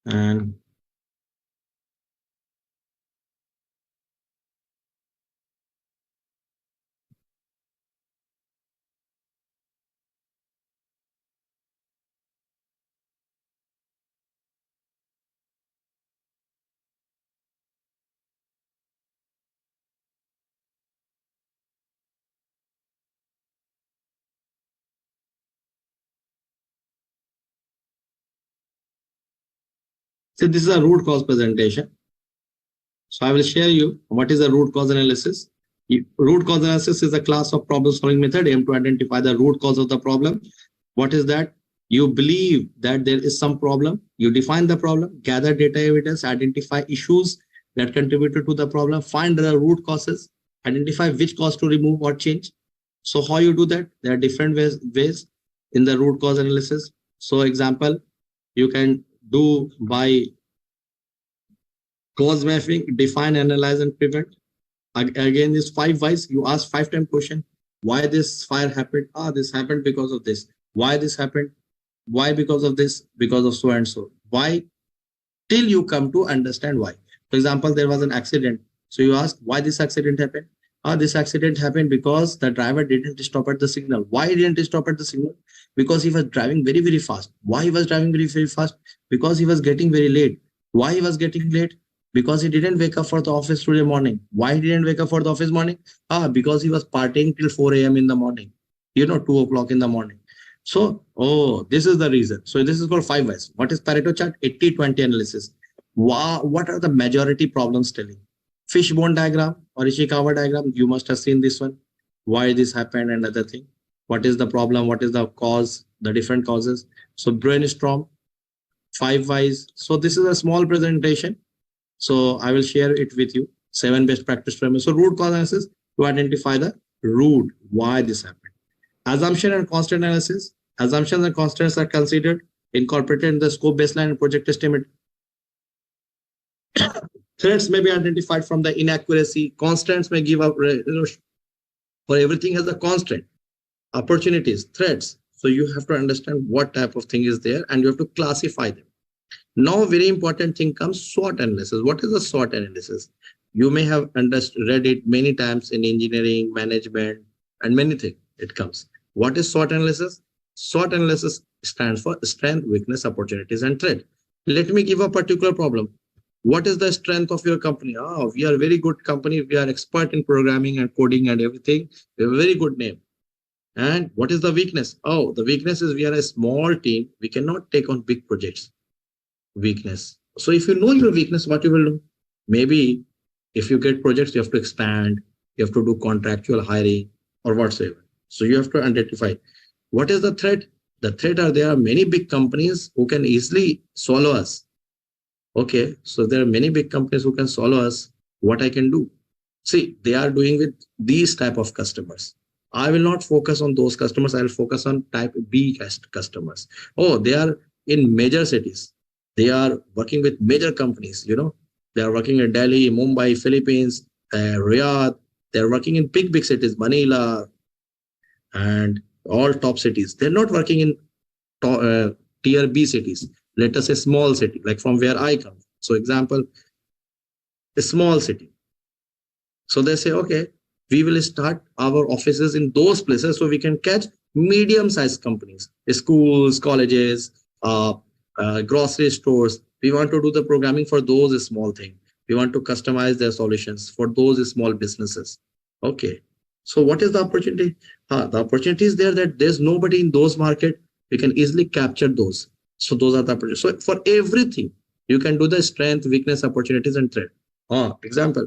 Speaker 1: and so this is a root cause presentation. So I will share you what is a root cause analysis. Root cause analysis is a class of problem solving method aimed to identify the root cause of the problem. What is that? You believe that there is some problem, you define the problem, gather data evidence, identify issues that contributed to the problem, find the root causes, identify which cause to remove or change. So how you do that? There are different ways in the root cause analysis. So example, you can do by cause mapping, define, analyze, and prevent. Again, this 5 whys. You ask 5 times question. Why this fire happened? This happened because of this. Why this happened? Why because of this? Because of so and so. Why? Till you come to understand why. For example, there was an accident. So you ask why this accident happened? This accident happened because the driver didn't stop at the signal. Why he didn't stop at the signal? Because he was driving very, very fast. Why he was driving very, very fast? Because he was getting very late. Why he was getting late? Because he didn't wake up for the office today morning. Why he didn't wake up for the office morning? Because he was partying till 4 a.m. in the morning. 2 o'clock in the morning. So, this is the reason. So this is called 5 whys. What is Pareto chart? 80-20 analysis. What are the majority problems telling? Fishbone diagram or Ishikawa diagram. You must have seen this one. Why this happened and other thing. What is the problem? What is the cause? The different causes. So brainstorm, 5 whys. So this is a small presentation. So I will share it with you. 7 best practice frameworks. So root cause analysis to identify the root, why this happened. Assumption and constant analysis. Assumptions and constants are considered, incorporated in the scope, baseline, and project estimate. Threats may be identified from the inaccuracy. Constants may give up. For everything has a constant. Opportunities, threats. So you have to understand what type of thing is there, and you have to classify them. Now, very important thing comes SWOT analysis. What is a SWOT analysis? You may have read it many times in engineering, management, and many things. It comes. What is SWOT analysis? SWOT analysis stands for strength, weakness, opportunities, and threat. Let me give a particular problem. What is the strength of your company? We are a very good company. We are expert in programming and coding and everything. We have a very good name. And what is the weakness? The weakness is we are a small team. We cannot take on big projects. Weakness. So if you know your weakness, what you will do? Maybe if you get projects, you have to expand, you have to do contractual hiring or whatsoever. So you have to identify what is the threat. The threat are there are many big companies who can easily swallow us. Okay, so there are many big companies who can swallow us. What I can do? See, they are doing with these type of customers. I will not focus on those customers. I will focus on type B customers. They are in major cities. They are working with major companies, They are working in Delhi, Mumbai, Philippines, Riyadh. They are working in big cities, Manila, and all top cities. They're not working in tier B cities. Let us say small city, like from where I come. So example, a small city. So they say, okay, we will start our offices in those places so we can catch medium-sized companies, schools, colleges, grocery stores. We want to do the programming for those small things. We want to customize their solutions for those small businesses. Okay. So what is the opportunity? The opportunity is there that there's nobody in those market. We can easily capture those. So those are the opportunities. So for everything, you can do the strength, weakness, opportunities, and threat. Example.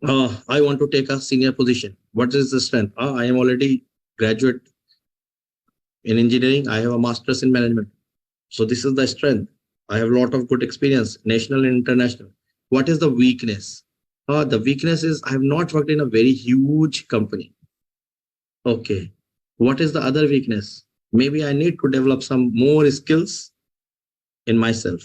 Speaker 1: I want to take a senior position. What is the strength? I am already graduate in engineering. I have a master's in management. So this is the strength. I have a lot of good experience, national and international. What is the weakness? The weakness is I have not worked in a very huge company. Okay. What is the other weakness? Maybe I need to develop some more skills in myself.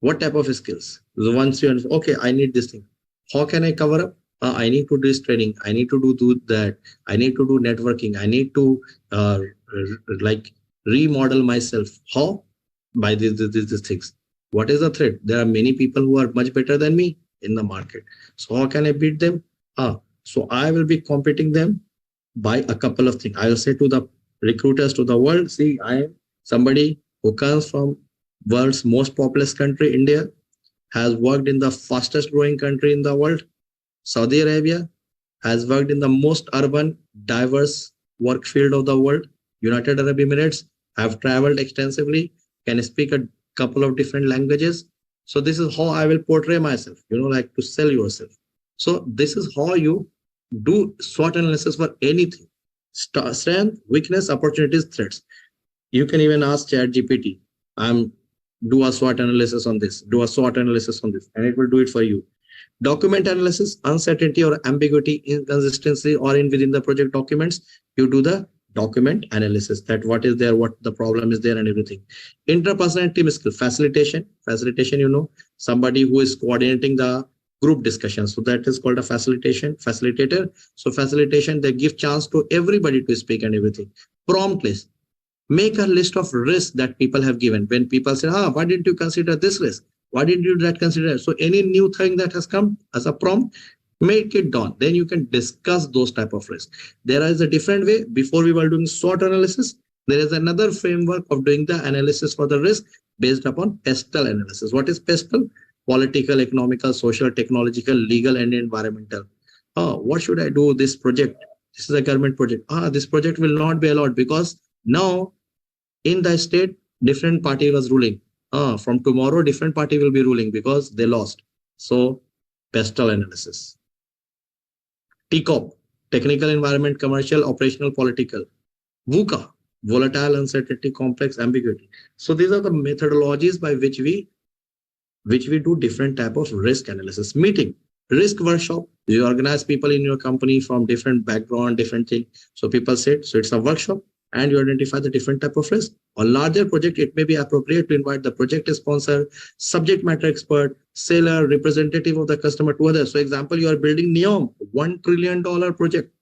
Speaker 1: What type of skills? So once you understand, okay, I need this thing. How can I cover up? I need to do this training. I need to do that. I need to do networking. I need to like remodel myself. How? By these things. What is the threat? There are many people who are much better than me in the market. So how can I beat them? So I will be competing them by a couple of things. I will say to the recruiters, to the world, see, I am somebody who comes from world's most populous country, India, has worked in the fastest growing country in the world, Saudi Arabia, has worked in the most urban, diverse work field of the world, United Arab Emirates, have traveled extensively, can speak a couple of different languages. So this is how I will portray myself, like to sell yourself. So this is how you do SWOT analysis for anything. Strength, weakness, opportunities, threats. You can even ask ChatGPT, do a SWOT analysis on this, do a SWOT analysis on this, and it will do it for you. Document analysis, uncertainty or ambiguity, inconsistency or in within the project documents, you do the document analysis, that what is there, what the problem is there and everything. Interpersonal team skill, facilitation, somebody who is coordinating the group discussion. So that is called a facilitator. So facilitation, they give chance to everybody to speak and everything. Prompt list. Make a list of risks that people have given. When people say, why didn't you consider this risk? Why didn't you that consider? So any new thing that has come as a prompt, make it down. Then you can discuss those type of risks. There is a different way. Before we were doing SWOT analysis, there is another framework of doing the analysis for the risk based upon PESTEL analysis. What is PESTEL? Political, economical, social, technological, legal, and environmental. What should I do? This project, this is a government project. This project will not be allowed because now in the state, different party was ruling. From tomorrow, different party will be ruling because they lost. So, PESTEL analysis. TCOP, technical, environment, commercial, operational, political. VUCA, volatile, uncertainty, complex, ambiguity. So these are the methodologies by which we do different type of risk analysis. Meeting, risk workshop. You organize people in your company from different background, different thing. So people said, so it's a workshop and you identify the different type of risk. On larger project, it may be appropriate to invite the project sponsor, subject matter expert, seller, representative of the customer to others. So example, you are building NEOM, $1 trillion project,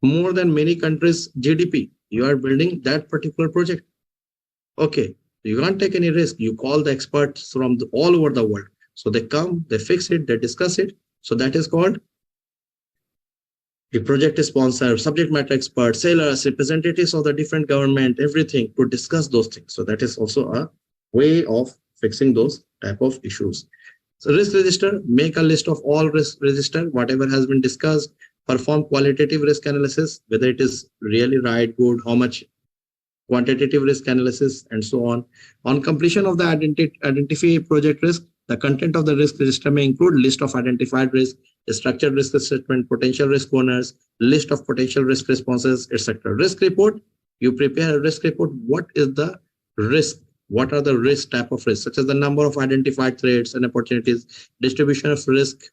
Speaker 1: more than many countries' GDP. You are building that particular project. Okay. You can't take any risk. You call the experts from all over the world. So they come, they fix it, they discuss it. So that is called the project sponsor, subject matter expert, sailors, representatives of the different government, everything to discuss those things. So that is also a way of fixing those type of issues. So risk register, make a list of all risk register, whatever has been discussed, perform qualitative risk analysis, whether it is really right, good, how much, quantitative risk analysis, and so on. On completion of the identify project risk, the content of the risk register may include list of identified risk, structured risk assessment, potential risk owners, list of potential risk responses, etc. Risk report, you prepare a risk report. What is the risk? What are the risk type of risks, such as the number of identified threats and opportunities, distribution of risk.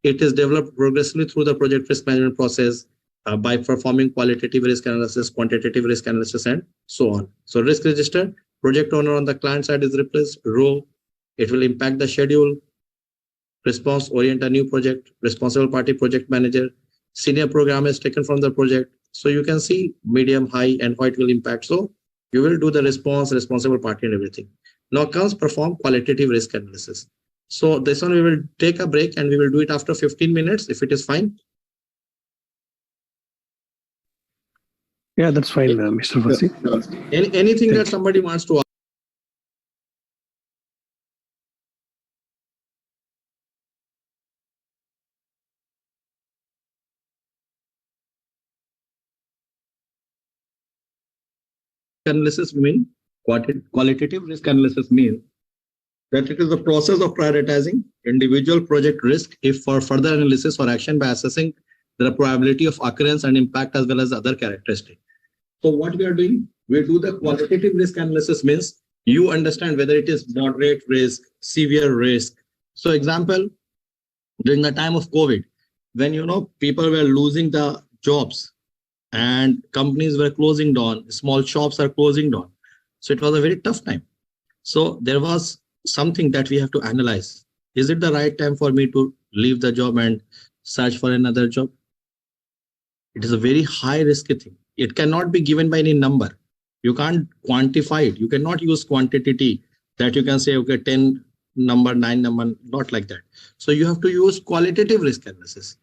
Speaker 1: It is developed progressively through the project risk management process by performing qualitative risk analysis, quantitative risk analysis, and so on. So risk register, project owner on the client side is replaced. Row, it will impact the schedule. Response, orient a new project. Responsible party, project manager. Senior program is taken from the project. So you can see medium, high, and how it will impact. So you will do the response, responsible party, and everything. Now comes perform qualitative risk analysis. So this one we will take a break and we will do it after 15 minutes if it is fine.
Speaker 5: Yeah, that's fine, Mr. Fasi.
Speaker 1: Anything that somebody wants to ask? Analysis mean qualitative risk analysis means that it is the process of prioritizing individual project risk if for further analysis or action by assessing the probability of occurrence and impact as well as other characteristics. So what we are doing, we do the qualitative risk analysis means you understand whether it is moderate risk, severe risk, So example, during the time of COVID, when people were losing the jobs and companies were closing down, small shops are closing down. So it was a very tough time. So there was something that we have to analyze. Is it the right time for me to leave the job and search for another job? It is a very high risky thing. It cannot be given by any number. You can't quantify it. You cannot use quantity that you can say, okay, 10 number, 9 number, not like that. So you have to use qualitative risk analysis.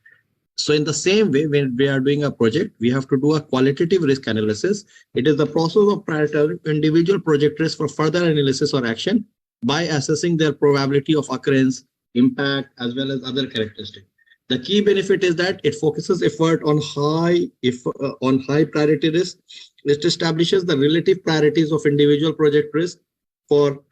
Speaker 1: So in the same way, when we are doing a project, we have to do a qualitative risk analysis. It is the process of prioritizing individual project risk for further analysis or action by assessing their probability of occurrence, impact, as well as other characteristics. The key benefit is that it focuses effort on high priority risk. It establishes the relative priorities of individual project risk for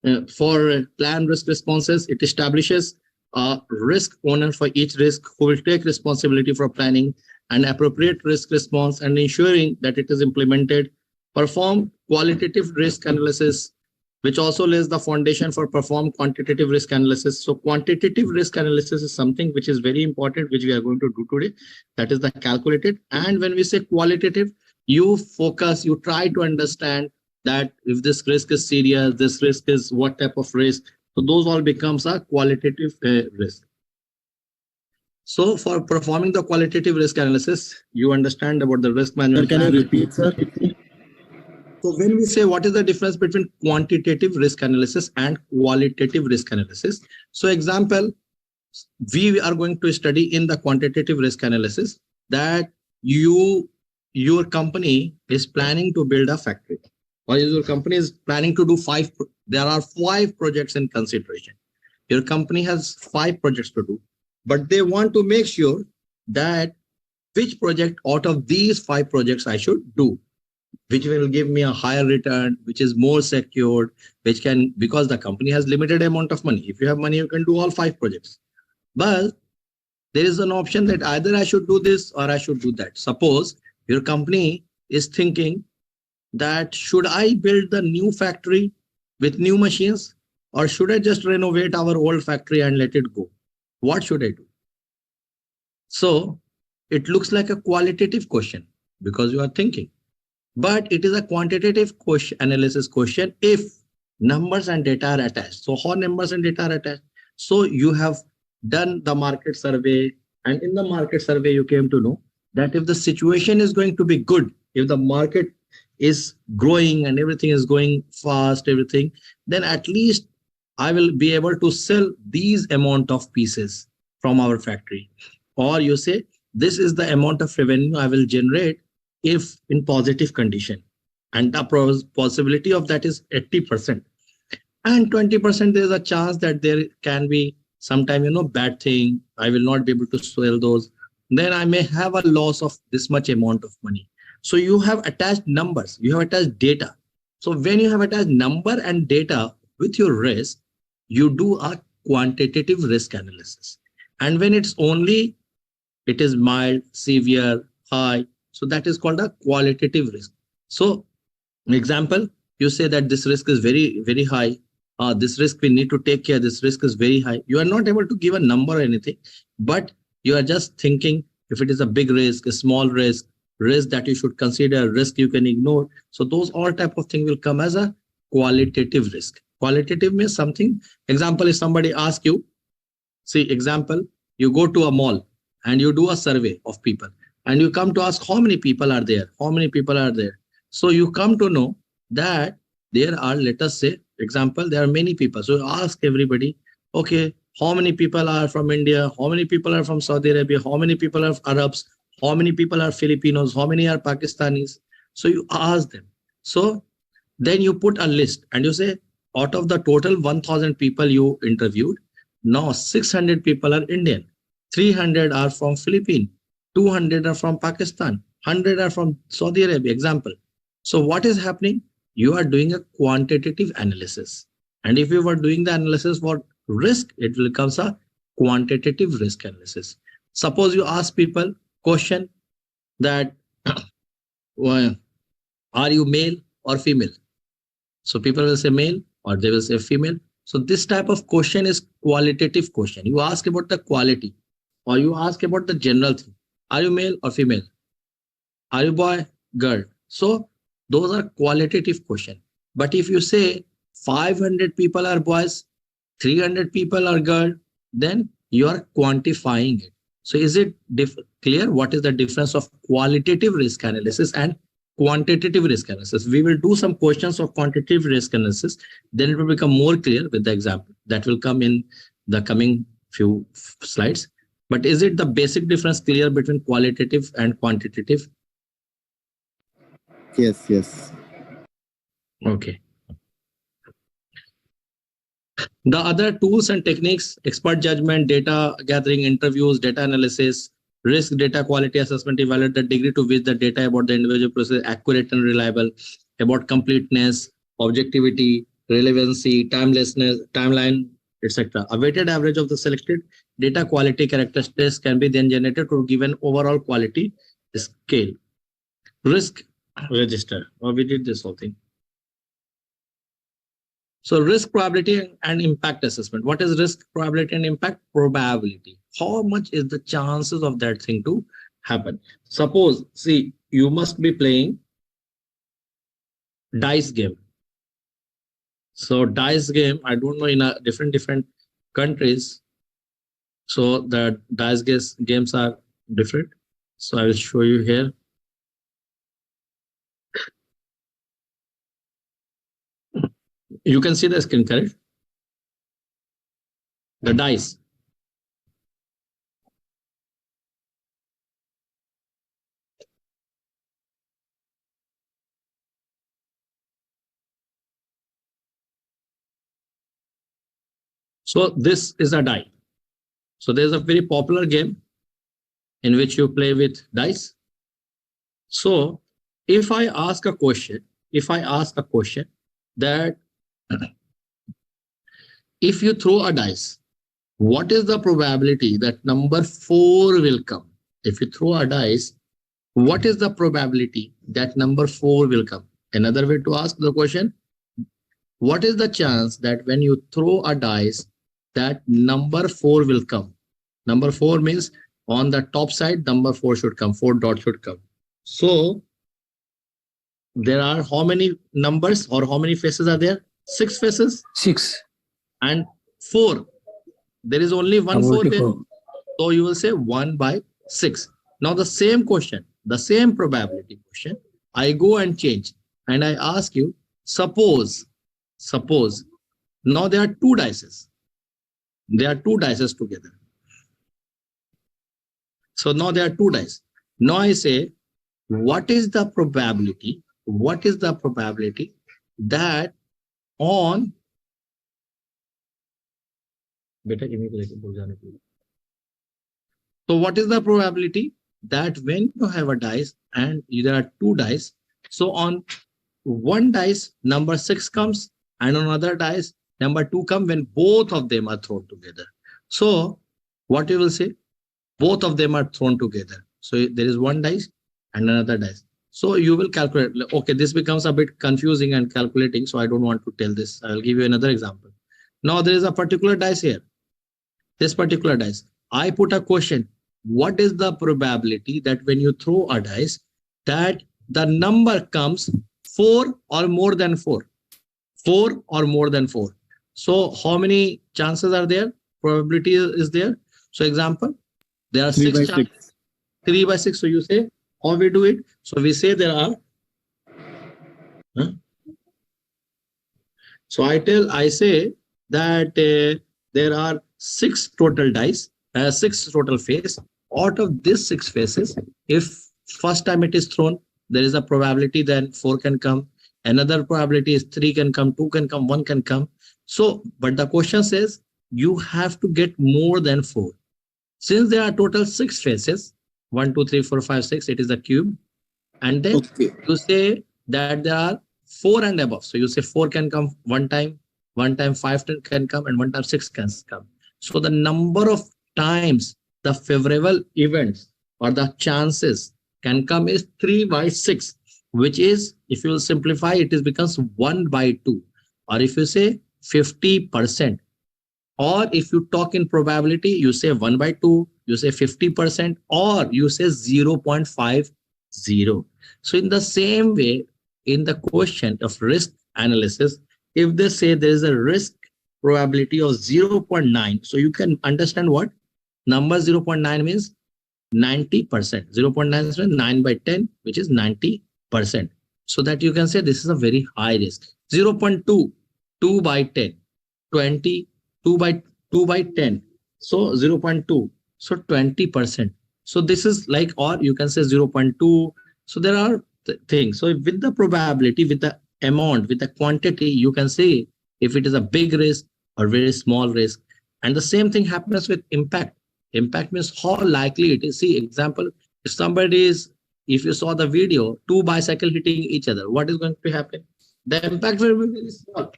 Speaker 1: plan risk responses. It establishes a risk owner for each risk who will take responsibility for planning an appropriate risk response and ensuring that it is implemented. Perform qualitative risk analysis, which also lays the foundation for perform quantitative risk analysis. So quantitative risk analysis is something which is very important, which we are going to do today. That is the calculated. And when we say qualitative, you focus, you try to understand that if this risk is serious, this risk is what type of risk. So those all becomes a qualitative risk. So for performing the qualitative risk analysis, you understand about the risk management.
Speaker 3: Can you repeat, sir?
Speaker 1: So when we say what is the difference between quantitative risk analysis and qualitative risk analysis? So example, we are going to study in the quantitative risk analysis that your company is planning to build a factory, or your company is planning to do there are 5 projects in consideration. Your company has 5 projects to do, but they want to make sure that which project out of these 5 projects I should do, which will give me a higher return, which is more secured, which can, because the company has limited amount of money. If you have money, you can do all 5 projects. But there is an option that either I should do this or I should do that. Suppose your company is thinking that should I build the new factory with new machines, or should I just renovate our old factory and let it go? What should I do? So it looks like a qualitative question because you are thinking, but it is a quantitative question, analysis question if numbers and data are attached. So how numbers and data are attached? So you have done the market survey, and in the market survey, you came to know that if the situation is going to be good, if the market is growing and everything is going fast, everything, then at least I will be able to sell these amount of pieces from our factory. Or you say, this is the amount of revenue I will generate if in positive condition. And the possibility of that is 80%. And 20% there is a chance that there can be sometime, bad thing. I will not be able to sell those. Then I may have a loss of this much amount of money. So you have attached numbers, you have attached data. So when you have attached number and data with your risk, you do a quantitative risk analysis. And when it's only, it is mild, severe, high, so that is called a qualitative risk. So example, you say that this risk is very, very high. This risk we need to take care. This risk is very high. You are not able to give a number or anything, but you are just thinking if it is a big risk, a small risk, risk that you should consider, risk you can ignore. So those all type of things will come as a qualitative risk. Qualitative means something. Example, if somebody asks you, see example, you go to a mall and you do a survey of people and you come to ask how many people are there, how many people are there. So you come to know that there are, let us say, example, there are many people. So you ask everybody, okay, how many people are from India? How many people are from Saudi Arabia? How many people are Arabs? How many people are Filipinos? How many are Pakistanis? So you ask them. So then you put a list and you say, out of the total 1,000 people you interviewed, now 600 people are Indian, 300 are from Philippines, 200 are from Pakistan, 100 are from Saudi Arabia, example. So what is happening? You are doing a quantitative analysis. And if you were doing the analysis for risk, it will become a quantitative risk analysis. Suppose you ask people question that, are you male or female? So people will say male or they will say female. So this type of question is qualitative question. You ask about the quality, or you ask about the general thing. Are you male or female? Are you boy, girl? So those are qualitative question. But if you say 500 people are boys, 300 people are girl, then you are quantifying it. So is it clear what is the difference of qualitative risk analysis and quantitative risk analysis? We will do some questions of quantitative risk analysis, then it will become more clear with the example that will come in the coming few slides. But is it the basic difference clear between qualitative and quantitative?
Speaker 3: Yes, yes.
Speaker 1: Okay. The other tools and techniques: expert judgment, data gathering, interviews, data analysis, risk data quality assessment, evaluate the degree to which the data about the individual process is accurate and reliable, about completeness, objectivity, relevancy, timelessness, timeline, etc. A weighted average of the selected data quality characteristics can be then generated to give an overall quality scale. Risk register. We did this whole thing. So risk probability and impact assessment. What is risk probability and impact? Probability. How much is the chances of that thing to happen? Suppose, see, you must be playing dice game. So dice game, I don't know, in a different countries. So the dice games are different. So I will show you here. You can see the screen, correct? The dice. So this is a die. So there's a very popular game in which you play with dice. So if I ask a question that if you throw a dice, what is the probability that number 4 will come? If you throw a dice, what is the probability that number 4 will come? Another way to ask the question, what is the chance that when you throw a dice, that number 4 will come? Number 4 means on the top side, number 4 should come, 4 dots should come. So there are how many numbers or how many faces are there? 6 faces.
Speaker 5: 6.
Speaker 1: And 4. There is only one 4 there. So you will say 1 by 6. Now the same question, the same probability question, I go and change and I ask you, suppose now there are 2 dices. There are 2 dices together. So now there are 2 dice. Now I say, what is the probability? What is the probability that on so what is the probability that when you have a dice and there are 2 dice, so on one dice number 6 comes and on another dice number 2 comes when both of them are thrown together. So what you will say? Both of them are thrown together. So there is one dice and another dice. So you will calculate. Okay, this becomes a bit confusing and calculating, so I don't want to tell this. I will give you another example. Now there is a particular dice here. This particular dice. I put a question. What is the probability that when you throw a dice, that the number comes 4 or more than 4? 4 or more than 4. So how many chances are there? Probability is there. So example, there are 6 chances. 3 by 6. So you say, how we do it? So we say there are. So I say that there are 6 total dice, 6 total face. Out of these 6 faces, if first time it is thrown, there is a probability then 4 can come. Another probability is 3 can come, 2 can come, 1 can come. So, but the question says you have to get more than 4. Since there are total 6 faces, 1, 2, 3, 4, 5, 6, it is a cube. And then you say that there are 4 and above. So you say 4 can come one time 5 can come, and one time 6 can come. So the number of times the favorable events or the chances can come is 3 by 6, which is, if you will simplify, it becomes 1 by 2. or if you say 50%, or if you talk in probability, you say 1/2, you say 50%, or you say 0.50. So in the same way, in the question of risk analysis, if they say there is a risk probability of 0.9, so you can understand what number 0.9 means. 90%. 0.9 is 9/10, which is 90%. So that you can say this is a very high risk. 0.2, 2/10, 20, 2/10. So 0.2, so 20%. So this is like, or you can say 0.2. So there are things. So with the probability, with the amount, with the quantity, you can say if it is a big risk or very small risk. And the same thing happens with impact. Impact means how likely it is. See, example, if you saw the video, two bicycles hitting each other, what is going to happen? The impact will be very small.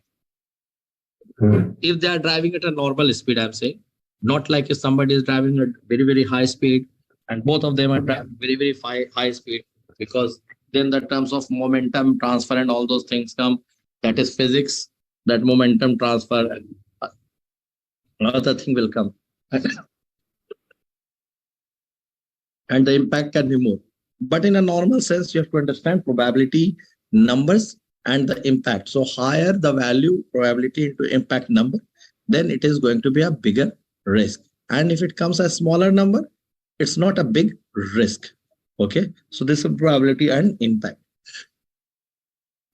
Speaker 1: If they are driving at a normal speed, I'm saying, not like if somebody is driving at very, very high speed and both of them are driving very, very high speed, because then the terms of momentum transfer and all those things come. That is physics, that momentum transfer, and another thing will come. And the impact can be more. But in a normal sense, you have to understand probability, numbers, and the impact. So higher the value probability into impact number, then it is going to be a bigger risk. And if it comes a smaller number, it's not a big risk. Okay, so this is probability and impact.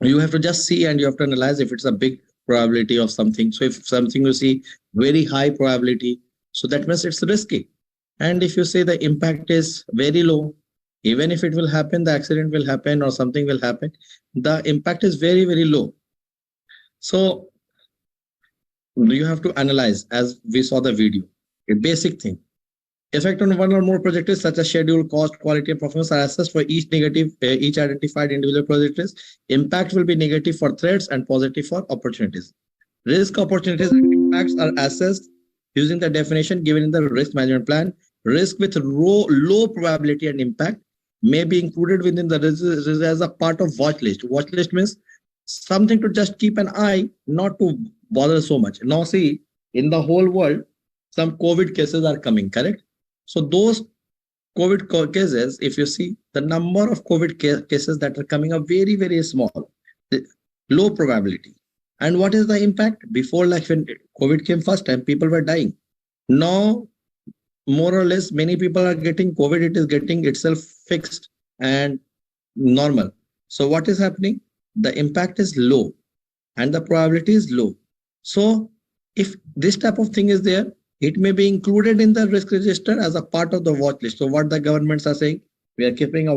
Speaker 1: You have to just see and you have to analyze if it's a big probability of something. So if something you see very high probability, so that means it's risky. And if you say the impact is very low, even if it will happen, the accident will happen or something will happen, the impact is very, very low. So you have to analyze, as we saw the video, a basic thing. Effect on one or more projects such as schedule, cost, quality, and performance are assessed for each identified individual project. Impact will be negative for threats and positive for opportunities. Risk, opportunities, and impacts are assessed using the definition given in the risk management plan. Risk with low probability and impact may be included within the risk as a part of watch list. Watch list means something to just keep an eye, not to bother so much. Now see, in the whole world, some COVID cases are coming, correct? So those COVID cases, if you see, the number of COVID cases that are coming are very, very small, low probability. And what is the impact? Before, like when COVID came first time, people were dying. Now, more or less, many people are getting COVID. It is getting itself fixed and normal. So what is happening? The impact is low and the probability is low. So if this type of thing is there, it may be included in the risk register as a part of the watch list. So what the governments are saying, we are keeping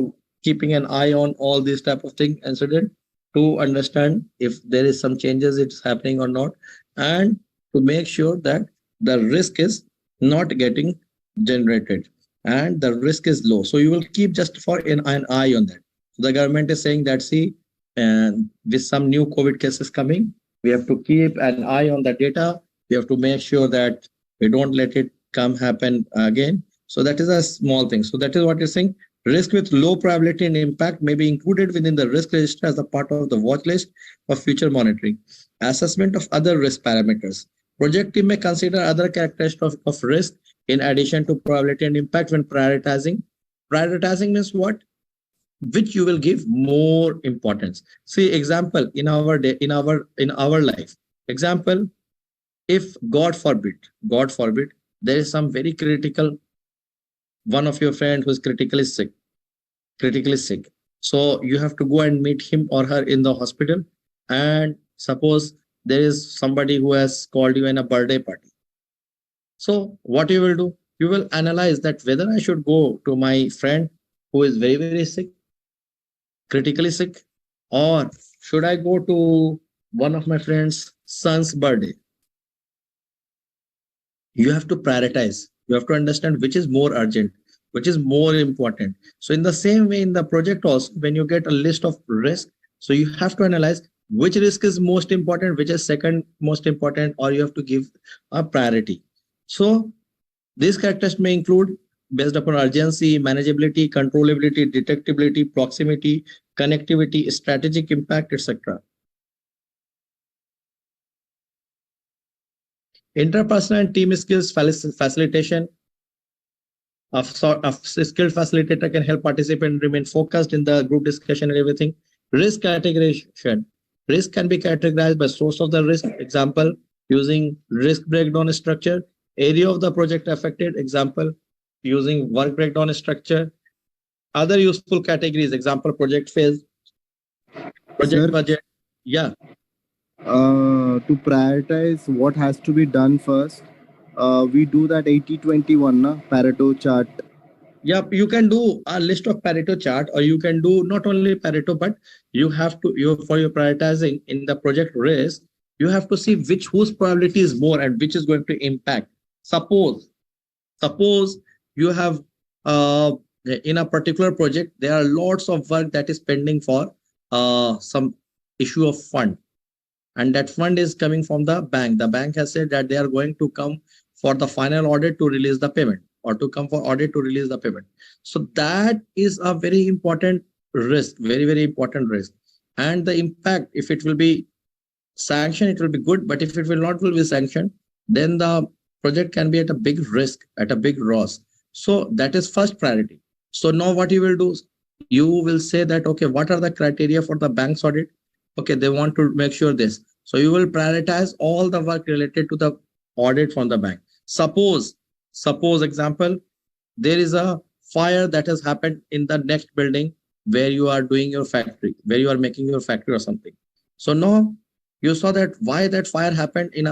Speaker 1: an eye on all these type of thing incident to understand if there is some changes it's happening or not, and to make sure that the risk is not getting generated and the risk is low. So you will keep just for an eye on that. So the government is saying that, see, and with some new COVID cases coming, we have to keep an eye on the data. We have to make sure that we don't let it happen again. So that is a small thing. So that is what you're saying. Risk with low probability and impact may be included within the risk register as a part of the watch list for future monitoring. Assessment of other risk parameters. Project team may consider other characteristics of risk in addition to probability and impact when prioritizing. Prioritizing means what? Which you will give more importance. See, example in our life. Example, if God forbid, there is some very critical, one of your friend who is critically sick. So you have to go and meet him or her in the hospital. And suppose there is somebody who has called you in a birthday party. So what you will do? You will analyze that whether I should go to my friend who is very, very sick, critically sick, or should I go to one of my friend's son's birthday? You have to prioritize. You have to understand which is more urgent, which is more important. So in the same way in the project also, when you get a list of risk, so you have to analyze which risk is most important, which is second most important, or you have to give a priority. So these characteristics may include based upon urgency, manageability, controllability, detectability, proximity, connectivity, strategic impact, etc. Interpersonal and team skills facilitation. A skilled facilitator can help participants remain focused in the group discussion and everything. Risk categorization. Risk can be categorized by source of the risk. Example, using risk breakdown structure. Area of the project affected. Example, using work breakdown structure. Other useful categories. Example, project phase, project
Speaker 3: Sir?
Speaker 1: budget. Yeah.
Speaker 3: To prioritize what has to be done first, we do that 80-20-1 na Pareto chart.
Speaker 1: Yep, you can do a list of Pareto chart, or you can do not only Pareto, but you have to, for your prioritizing in the project risk, you have to see whose probability is more and which is going to impact. Suppose you have in a particular project, there are lots of work that is pending for some issue of fund, and that fund is coming from the bank. The bank has said that they are going to come for the final audit to release the payment, or to come for audit to release the payment. So that is a very important risk, very important risk. And the impact, if it will be sanctioned, it will be good, but if it will not will be sanctioned, then the project can be at a big risk, at a big loss. So that is first priority. So now what you will do, you will say that, okay, what are the criteria for the bank's audit? Okay, they want to make sure this. So you will prioritize all the work related to the audit from the bank. Suppose example, there is a fire that has happened in the next building where you are doing your factory, where you are making your factory or something. So now you saw that why that fire happened in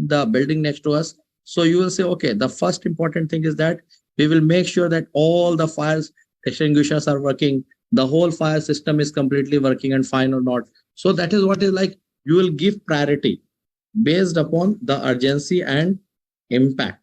Speaker 1: the building next to us. So you will say, okay, the first important thing is that we will make sure that all the fire extinguishers are working, the whole fire system is completely working and fine or not. So that is what is like, you will give priority based upon the urgency and impact.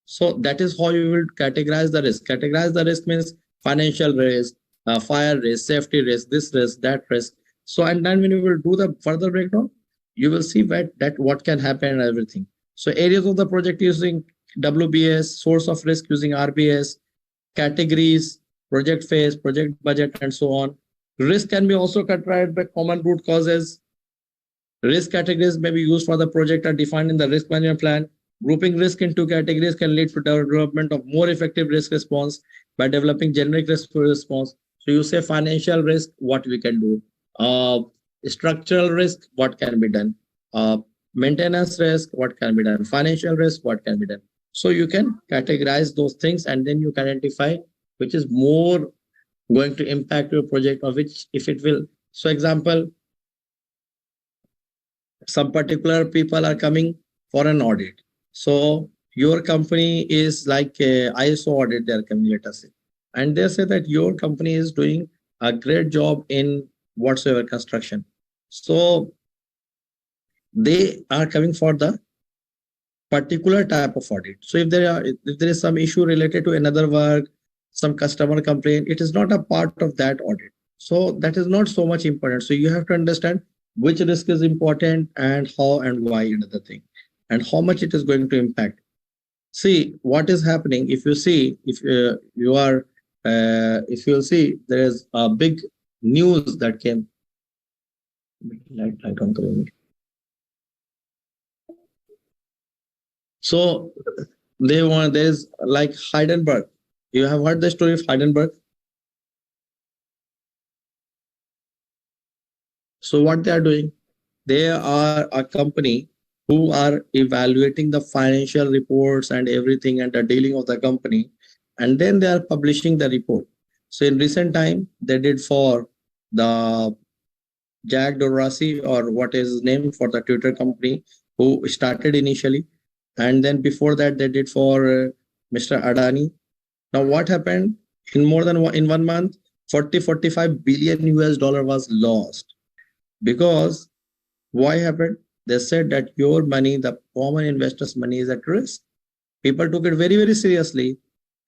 Speaker 1: So that is how you will categorize the risk. Categorize the risk means financial risk, fire risk, safety risk, this risk, that risk. So, and then when you will do the further breakdown, you will see that what can happen and everything. So areas of the project using WBS, source of risk using RBS, categories, project phase, project budget, and so on. Risk can be also categorized by common root causes. Risk categories may be used for the project are defined in the risk management plan. Grouping risk into categories can lead to development of more effective risk response by developing generic risk response. So you say financial risk, what we can do. Structural risk, what can be done. Maintenance risk, what can be done. Financial risk, what can be done. So you can categorize those things, and then you can identify which is more going to impact your project, or which, if it will. So example, some particular people are coming for an audit. So your company is like a ISO audit, they're coming, let us say. And they say that your company is doing a great job in whatsoever construction. So they are coming for the particular type of audit. So if there is some issue related to another work, some customer complaint, it is not a part of that audit. So that is not so much important. So you have to understand which risk is important and how and why, another thing, and how much it is going to impact. See what is happening. If you see, if you'll see, there is a big news that came. Light on. So there is like Heidelberg. You have heard the story of Heidelberg? So what they are doing, they are a company who are evaluating the financial reports and everything and the dealing of the company, and then they are publishing the report. So in recent time, they did for the Jack Dorsey, or what is his name, for the Twitter company, who started initially, and then before that they did for Mr. Adani. Now what happened? In more than in 1 month, 45 billion US dollar was lost. Because why happened? They said that your money, the common investors' money, is at risk. People took it very seriously,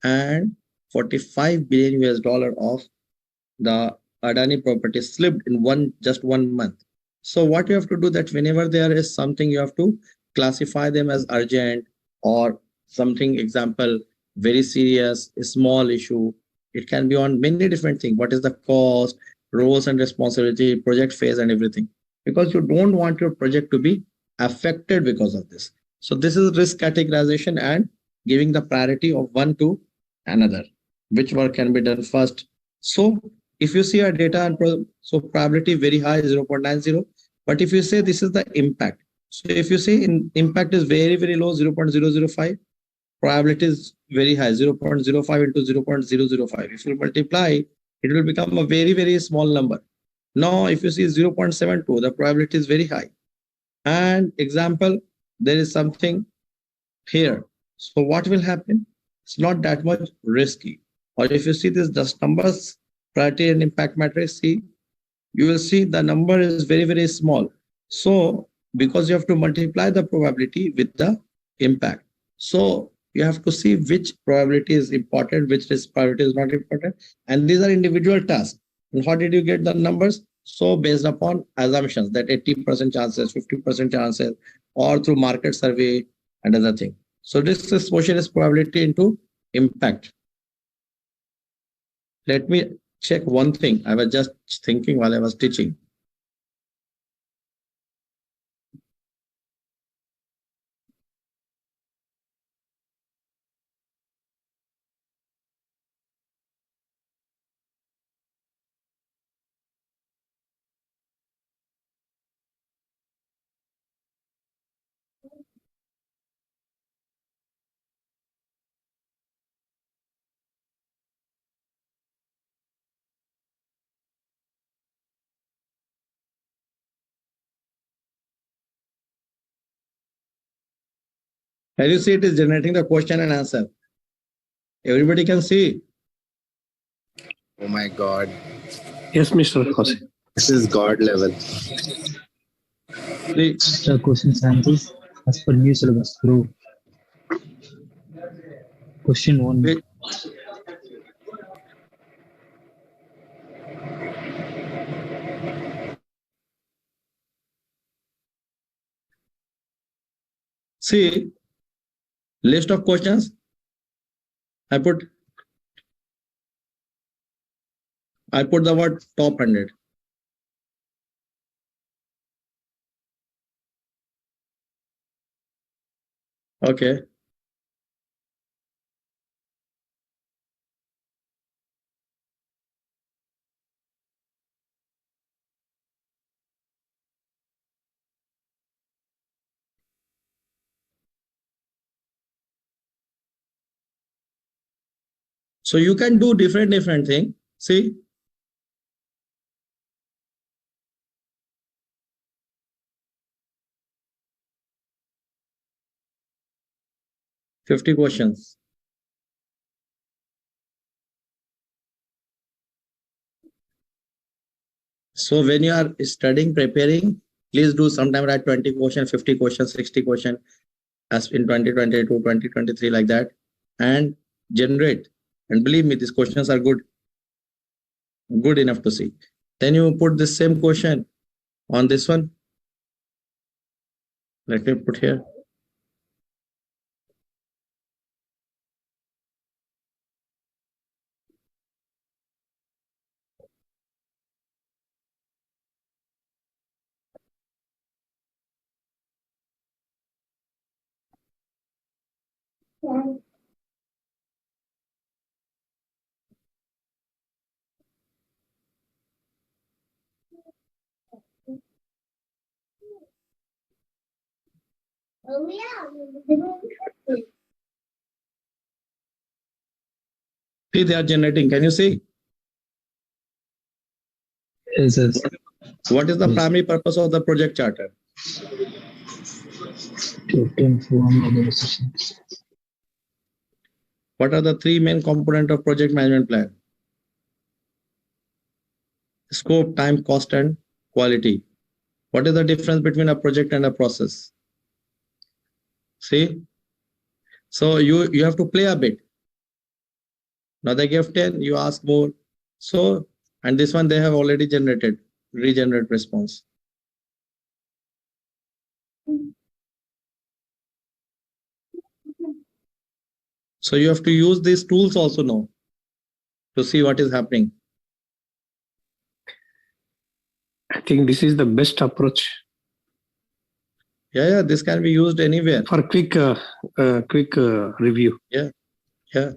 Speaker 1: and 45 billion US dollar of the Adani property slipped in just 1 month. So what you have to do, that whenever there is something, you have to classify them as urgent or something, example, very serious, a small issue. It can be on many different things. What is the cost, roles and responsibility, project phase, and everything. Because you don't want your project to be affected because of this. So this is risk categorization and giving the priority of one to another, which work can be done first. So if you see our data and so probability very high, 0.90. But if you say this is the impact, so if you say impact is very, very low, 0.005, probability is very high, 0.05 into 0.005. If you multiply, it will become a very, very small number. Now, if you see 0.72, the probability is very high. And example, there is something here. So what will happen? It's not that much risky. Or if you see this just numbers, priority and impact matrix, see, you will see the number is very, very small. So because you have to multiply the probability with the impact. So you have to see which probability is important, which probability is not important. And these are individual tasks. And how did you get the numbers? So based upon assumptions that 80% chances, 50% chances, or through market survey and other thing. So this is exposure is probability into impact. Let me check one thing. I was just thinking while I was teaching. Can you see it is generating the question and answer? Everybody can see.
Speaker 3: Oh my God.
Speaker 5: Yes, Mr. Jose.
Speaker 3: This is God level.
Speaker 1: See,
Speaker 6: The questions answers as per new syllabus, bro. Question 1.
Speaker 1: wait. See, list of questions. I put the word top 100. Okay. So you can do different thing. See, $50 questions. So when you are studying, preparing, please do sometime write 20 questions, 50 questions, 60 questions as in 2022, 2023 like that, and generate. And believe me, these questions are good enough to see. Then you put the same question on this one. Let me put here. See, they are generating. Can you see?
Speaker 6: Yes, yes.
Speaker 1: What is the
Speaker 6: Yes.
Speaker 1: primary purpose of the project charter?
Speaker 6: To inform organization.
Speaker 1: What are the three main components of project management plan? Scope, time, cost, and quality. What is the difference between a project and a process? See? So you have to play a bit. Now they give 10, you ask more. So, and this one they have already generated, regenerate response. So you have to use these tools also now to see what is happening.
Speaker 5: I think this is the best approach.
Speaker 1: Yeah, this can be used anywhere.
Speaker 5: For quick review.
Speaker 1: Yeah.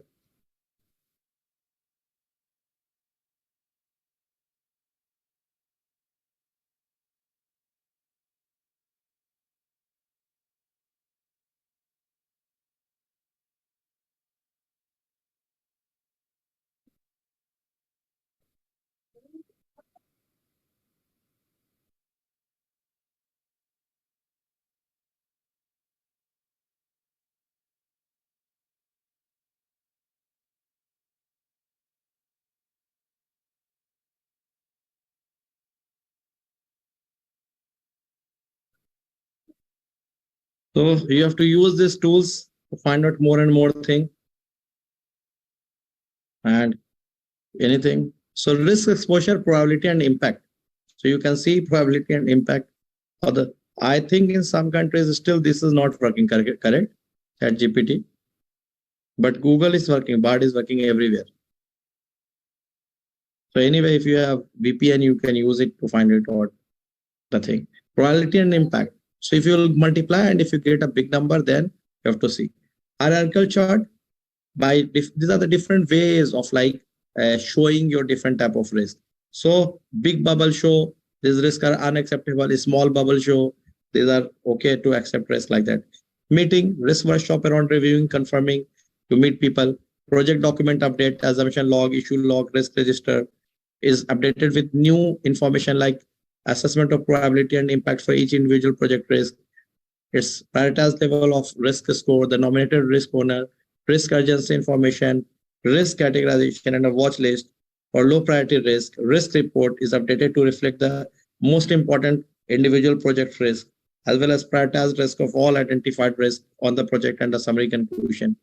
Speaker 1: So you have to use these tools to find out more and more thing and anything. So risk exposure, probability, and impact. So you can see probability and impact. I think in some countries still this is not working correct? Chat GPT. But Google is working, Bard is working everywhere. So anyway, if you have VPN, you can use it to find it out the thing. Probability and impact. So if you multiply and if you get a big number, then you have to see. Hierarchical chart, these are the different ways of like showing your different type of risk. So big bubble show, these risks are unacceptable. A small bubble show, these are okay to accept risk like that. Meeting, risk workshop around reviewing, confirming, to meet people. Project document update, assumption log, issue log, risk register is updated with new information like assessment of probability and impact for each individual project risk. It's prioritized level of risk score, the nominated risk owner, risk urgency information, risk categorization, and a watch list. For low priority risk report is updated to reflect the most important individual project risk, as well as prioritized risk of all identified risks on the project and a summary conclusion.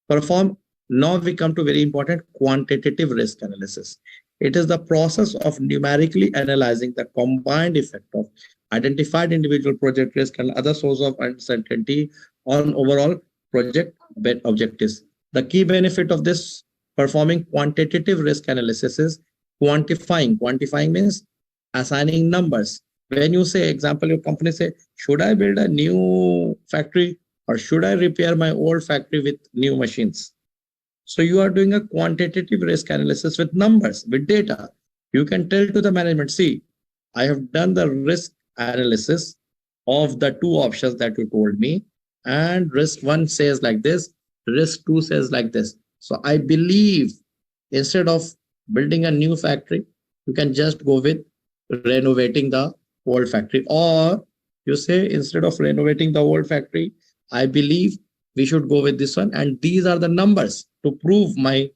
Speaker 1: Now we come to very important quantitative risk analysis. It is the process of numerically analyzing the combined effect of identified individual project risk and other sources of uncertainty on overall project objectives. The key benefit of this performing quantitative risk analysis is quantifying. Quantifying means assigning numbers. When you say, example, your company say, should I build a new factory or should I repair my old factory with new machines? So you are doing a quantitative risk analysis with numbers, with data. You can tell to the management, see, I have done the risk analysis of the two options that you told me, and risk one says like this, risk two says like this. So I believe instead of building a new factory, you can just go with renovating the old factory. Or you say, instead of renovating the old factory, I believe we should go with this one. And these are the numbers to prove my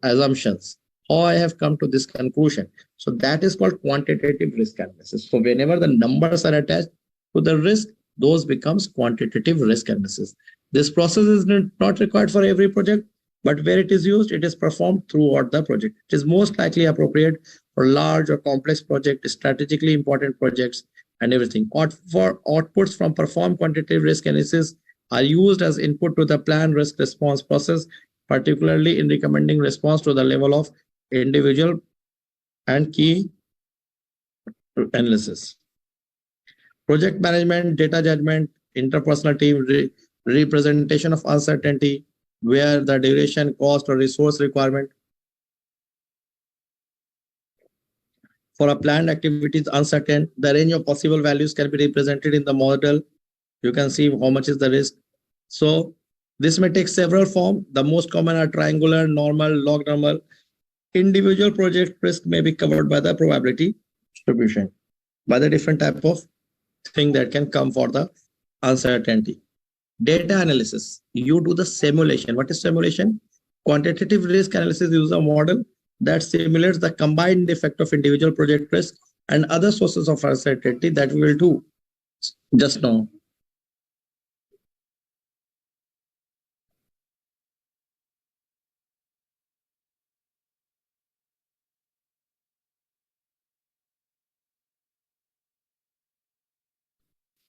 Speaker 1: assumptions, how I have come to this conclusion. So that is called quantitative risk analysis. So whenever the numbers are attached to the risk, those becomes quantitative risk analysis. This process is not required for every project, but where it is used, it is performed throughout the project. It is most likely appropriate for large or complex projects, strategically important projects, and everything. For outputs from performed quantitative risk analysis are used as input to the plan risk response process, particularly in recommending response to the level of individual and key analysis. Project management, data judgment, interpersonal team, representation of uncertainty, where the duration, cost, or resource requirement for a planned activity is uncertain. The range of possible values can be represented in the model. You can see how much is the risk. So this may take several forms. The most common are triangular, normal, log normal. Individual project risk may be covered by the probability distribution, by the different type of thing that can come for the uncertainty. Data analysis, you do the simulation. What is simulation? Quantitative risk analysis uses a model that simulates the combined effect of individual project risk and other sources of uncertainty that we will do just now.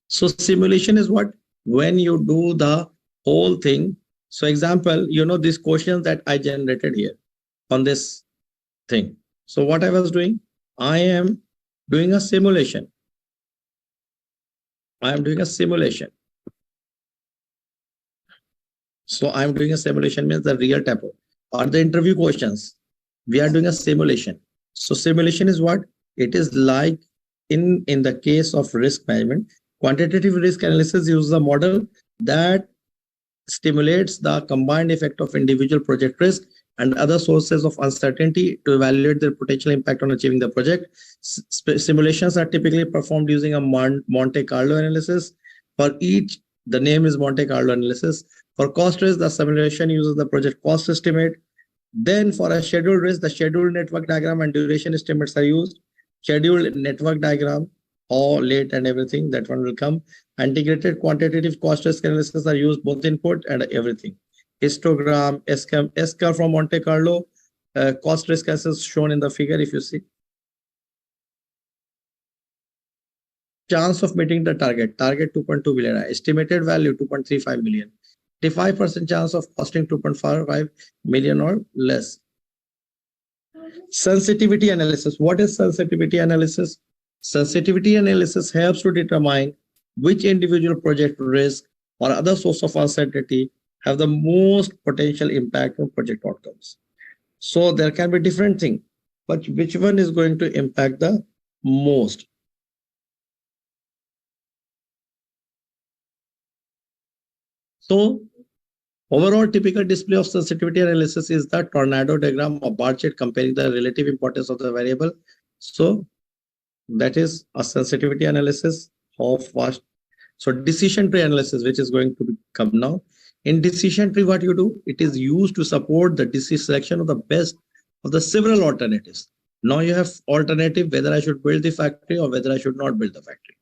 Speaker 1: So simulation is what? When you do the whole thing. So example, these questions that I generated here on this thing. So what I was doing, I am doing a simulation. I am doing a simulation. So I'm doing a simulation means the real type of, or the interview questions. We are doing a simulation. So simulation is what? It is like in the case of risk management, quantitative risk analysis uses a model that stimulates the combined effect of individual project risk and other sources of uncertainty to evaluate their potential impact on achieving the project. Simulations are typically performed using a Monte Carlo analysis. For each, the name is Monte Carlo analysis. For cost risk, the simulation uses the project cost estimate. Then for a scheduled risk, the scheduled network diagram and duration estimates are used. Scheduled network diagram, how late and everything, that one will come. Integrated quantitative cost risk analysis are used, both input and everything. Histogram, S-curve from Monte Carlo, cost risk analysis shown in the figure if you see. Chance of meeting the target 2.2 billion, estimated value 2.35 million. 85% chance of costing 2.55 million or less. Sensitivity analysis. What is sensitivity analysis? Sensitivity analysis helps to determine which individual project risk or other source of uncertainty have the most potential impact on project outcomes. So there can be different things, but which one is going to impact the most? So overall typical display of sensitivity analysis is the tornado diagram or bar chart comparing the relative importance of the variable. So that is a sensitivity analysis of fast. So decision tree analysis, which is going to come now. In decision tree, what you do, it is used to support the selection of the best of the several alternatives. Now you have alternative whether I should build the factory or whether I should not build the factory.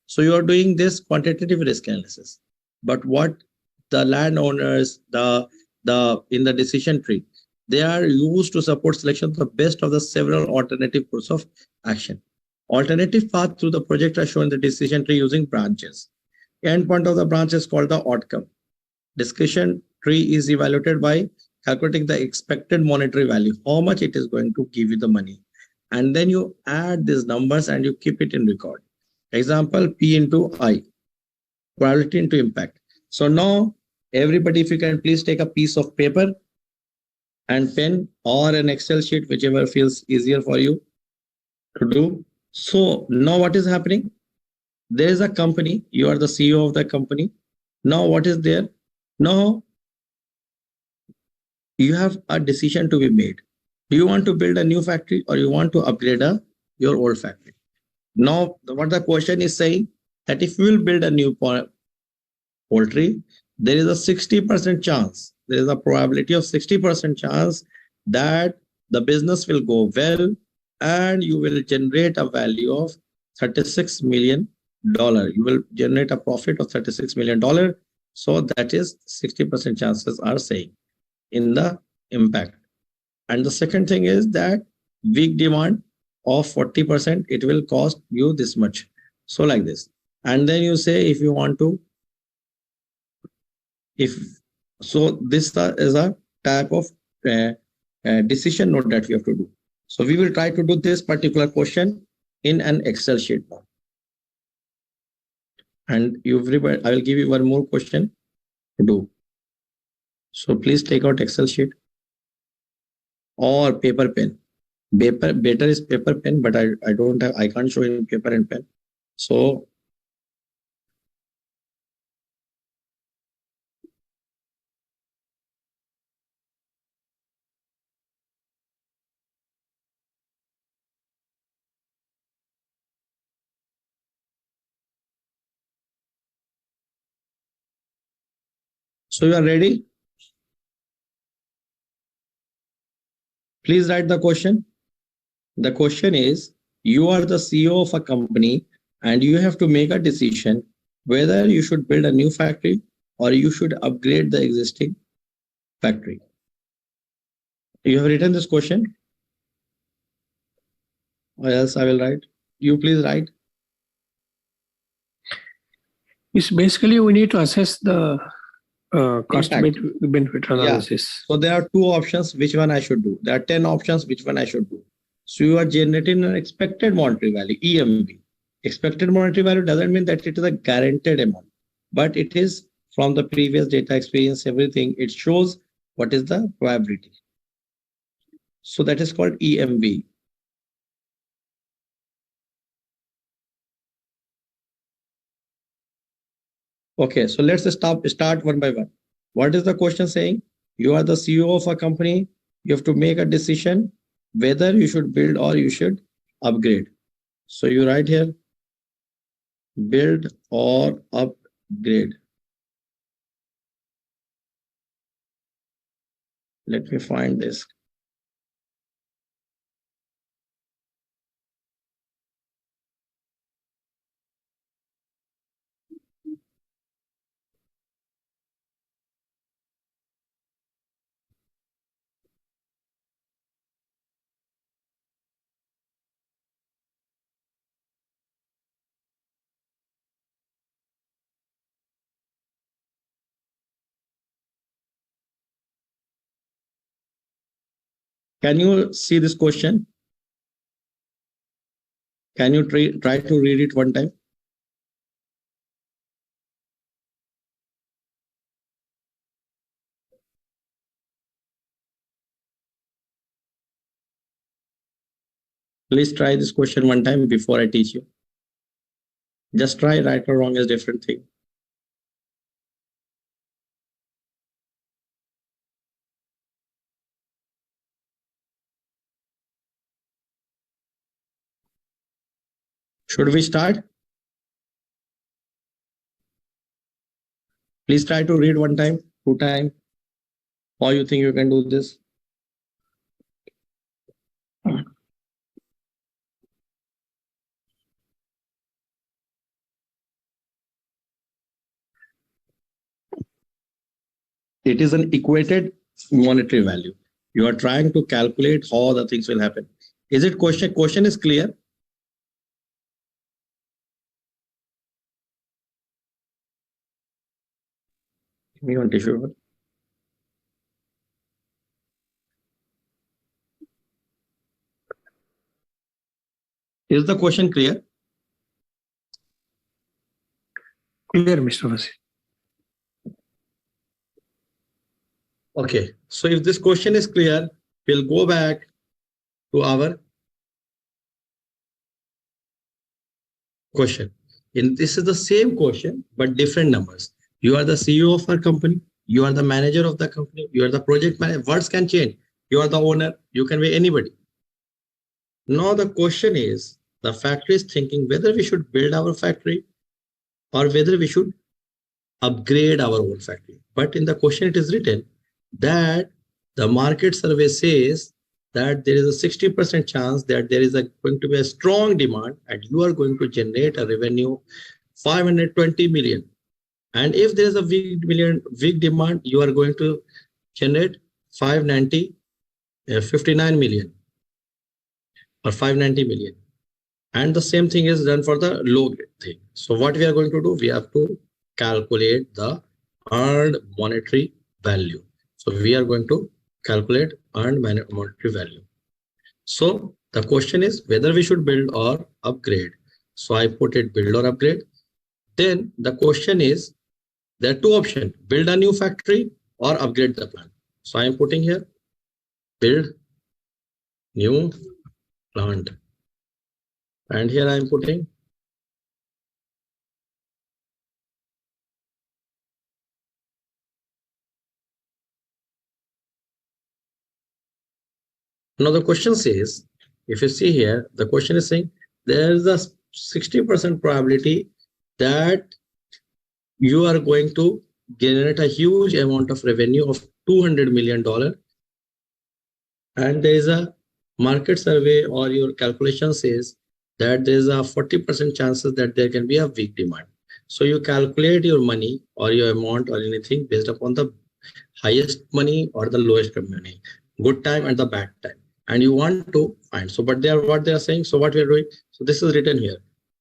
Speaker 1: So you are doing this quantitative risk analysis. But what the landowners, in the decision tree, they are used to support selection of the best of the several alternative course of action. Alternative path through the project are shown in the decision tree using branches. Endpoint of the branch is called the outcome. Decision tree is evaluated by calculating the expected monetary value, how much it is going to give you the money. And then you add these numbers and you keep it in record. Example, P into I, probability into impact. So now everybody, if you can please take a piece of paper and pen or an Excel sheet, whichever feels easier for you to do. So now what is happening? There is a company, you are the CEO of the company. Now what is there? Now you have a decision to be made. Do you want to build a new factory or you want to upgrade your old factory? Now what the question is saying, that if you will build a new poultry, there is a 60% chance, there is a probability of 60% chance that the business will go well and you will generate a value of $36 million. You will generate a profit of $36 million. So that is 60% chances are saying in the impact. And the second thing is that weak demand of 40%, it will cost you this much. So like this. And then you say, if you want to, so this is a type of decision note that we have to do. So we will try to do this particular question in an Excel sheet now. And everybody, I will give you one more question to do. So please take out Excel sheet or paper pen. Better is paper pen, but I can't show in paper and pen. So you are ready? Please write the question. The question is, you are the CEO of a company and you have to make a decision whether you should build a new factory or you should upgrade the existing factory. You have written this question? Or else I will write. You please write.
Speaker 5: It's basically we need to assess the cost benefit analysis.
Speaker 1: Yeah. So there are two options, which one I should do. There are 10 options, which one I should do. So you are generating an expected monetary value, EMV. Expected monetary value doesn't mean that it is a guaranteed amount, but it is from the previous data experience, everything, it shows what is the probability. So that is called EMV. Okay, so let's start one by one. What is the question saying? You are the CEO of a company. You have to make a decision whether you should build or you should upgrade. So you write here, build or upgrade. Let me find this. Can you see this question? Can you try to read it one time? Please try this question one time before I teach you. Just try, right or wrong is different thing. Should we start? Please try to read one time, two times. How you think you can do this? It is an equated monetary value. You are trying to calculate how the things will happen. Is it question? Question is clear? Give me one tissue paper. Is the question clear?
Speaker 5: Clear, Mr. Vasi.
Speaker 1: Okay, so if this question is clear, we'll go back to our question. And this is the same question, but different numbers. You are the CEO of our company. You are the manager of the company. You are the project manager. Words can change. You are the owner. You can be anybody. Now the question is, the factory is thinking whether we should build our factory or whether we should upgrade our own factory. But in the question it is written that the market survey says that there is a 60% chance that there is going to be a strong demand and you are going to generate a revenue 520 million. And if there is a weak demand, you are going to generate 59 million or 590 million. And the same thing is done for the low grade thing. So what we are going to do, we have to calculate the earned monetary value. So we are going to calculate earned monetary value. So the question is whether we should build or upgrade. So I put it build or upgrade. Then the question is, there are two options, build a new factory or upgrade the plant. So I am putting here, build new plant. And here I am putting now the question says, if you see here, the question is saying there is a 60% probability that you are going to generate a huge amount of revenue of $200 million. And there is a market survey or your calculation says that there is a 40% chances that there can be a weak demand. So you calculate your money or your amount or anything based upon the highest money or the lowest money, good time and the bad time. And you want to find. So, but what they are saying, so what we are doing, so this is written here,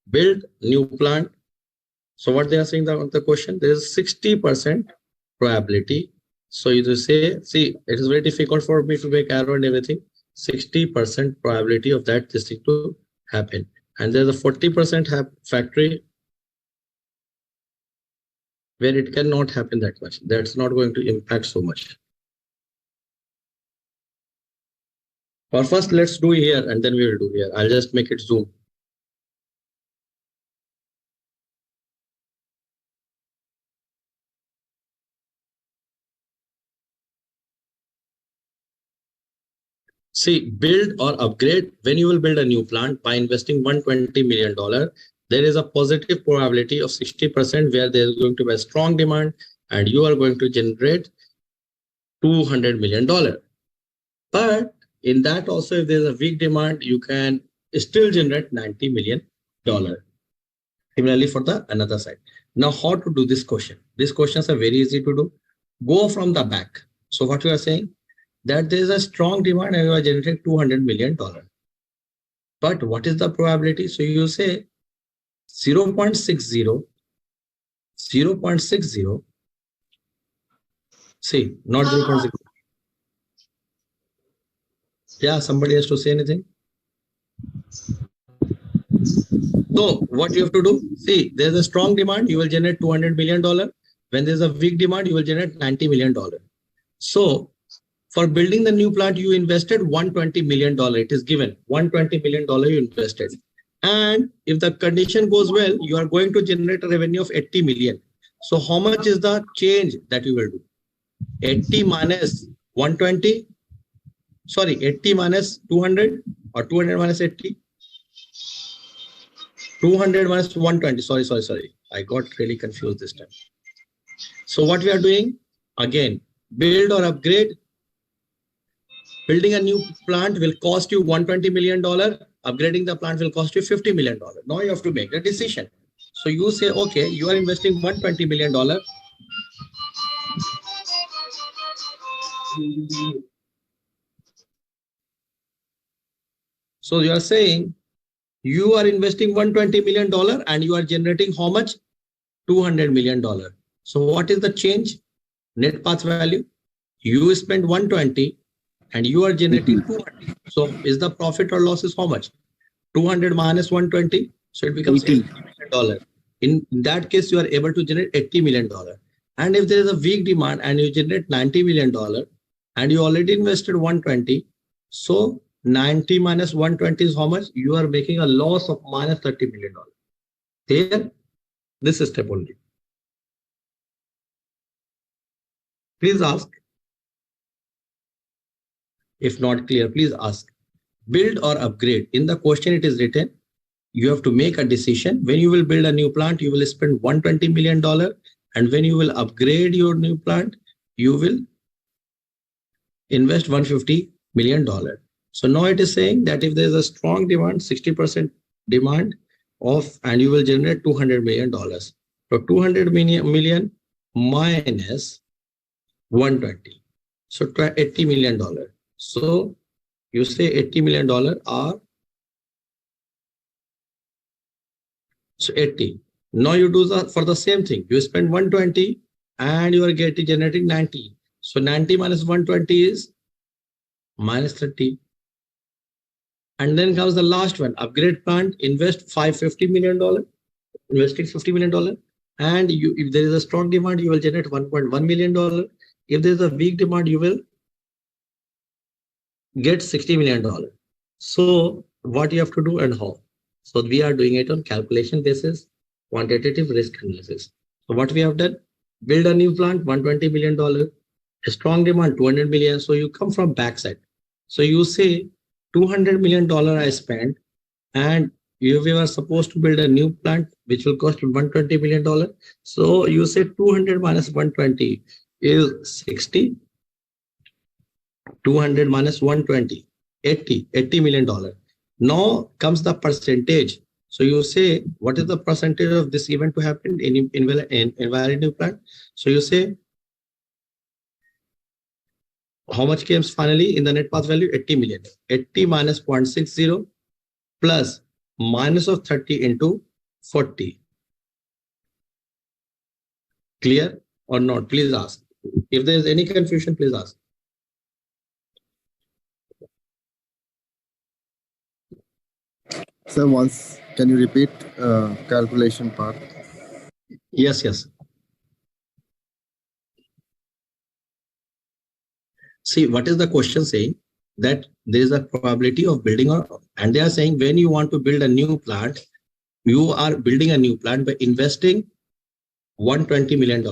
Speaker 1: build new plant. So what they are saying, the question, there is 60% probability. So you just say, see, it is very difficult for me to make arrow and everything. 60% probability of that this thing to happen. and there's a 40% factory where it cannot happen that much. That's not going to impact so much. Or first, let's do here and then we will do here. I'll just make it zoom. See, build or upgrade. When you will build a new plant by investing $120 million, there is a positive probability of 60% where there is going to be a strong demand and you are going to generate $200 million. But in that also, if there's a weak demand, you can still generate $90 million. Similarly for the another side. Now, how to do this question? These questions are very easy to do. Go from the back. So what you are saying? That there is a strong demand and you are generating $200 million. But what is the probability? So you say 0.60, 0.60, see, not 0.60. Yeah, somebody has to say anything. So what you have to do, see, there's a strong demand, you will generate $200 million. When there's a weak demand, you will generate $90 million. So for building the new plant, you invested $120 million. It is given $120 million you invested. And if the condition goes well, you are going to generate a revenue of 80 million. So how much is the change that you will do? 80 minus 120, sorry, 80 minus 200 or 200 minus 80? 200 minus 120, sorry. I got really confused this time. So what we are doing, again, build or upgrade. Building a new plant will cost you $120 million. Upgrading the plant will cost you $50 million. Now you have to make a decision. So you say, okay, you are investing $120 million. So you are saying you are investing $120 million and you are generating how much? $200 million. So what is the change? Net path value. You spend 120 and you are generating 200. So is the profit or loss is how much? 200 minus 120. So it becomes $80 million. In that case, you are able to generate $80 million. And if there is a weak demand and you generate $90 million and you already invested 120, so 90 minus 120 is how much? You are making a loss of minus $30 million. Here, this is step only. Please ask. If not clear, please ask. Build or upgrade. In the question, it is written, you have to make a decision. When you will build a new plant, you will spend $120 million. And when you will upgrade your new plant, you will invest $150 million. So now it is saying that if there is a strong demand, 60% demand of, and you will generate $200 million. So 200 million minus 120. So $80 million. So you say $80 million are, so 80. Now you do that for the same thing. You spend 120 and you are generating 90. So 90 minus 120 is minus 30. And then comes the last one, upgrade plant, invest $50 million, investing $50 million. And if there is a strong demand, you will generate $1.1 million. If there is a weak demand, you will get $60 million. So what you have to do and how? So we are doing it on calculation basis, quantitative risk analysis. So what we have done, build a new plant, $120 million, a strong demand, 200 million. So you come from backside. So you say $200 million I spent, and we were supposed to build a new plant, which will cost $120 million. So you say 200 minus 120 is 60. 200 minus 120, $80 million. Now comes the percentage. So you say, what is the percentage of this event to happen in invalid new plant? So you say, how much comes finally in the net path value? 80 million. 80 minus 0.60 plus minus of 30 into 40. Clear or not? Please ask. If there is any confusion, please ask.
Speaker 3: Sir, once can you repeat calculation part?
Speaker 1: Yes. See, what is the question saying? That there is a probability of building, and they are saying when you want to build a new plant, you are building a new plant by investing $120 million.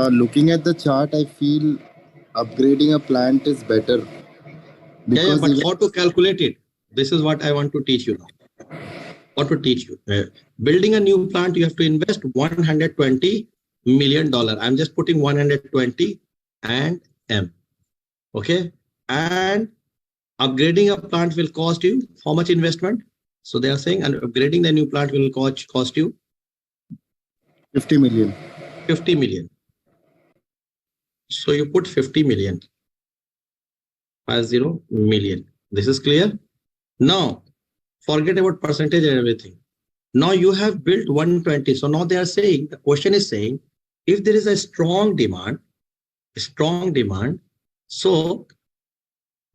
Speaker 3: Looking at the chart, I feel upgrading a plant is better.
Speaker 1: Yeah, but
Speaker 3: even-
Speaker 1: how to calculate it? This is what I want to teach you now. How to teach you. Building a new plant, you have to invest $120 million. I'm just putting 120 and M. Okay. And upgrading a plant will cost you how much investment? So they are saying, and upgrading the new plant will cost you
Speaker 3: 50 million.
Speaker 1: 50 million. So you put 50 million. 50 million. This is clear. Now, forget about percentage and everything. Now you have built 120. So now they are saying, the question is saying, if there is a strong demand, so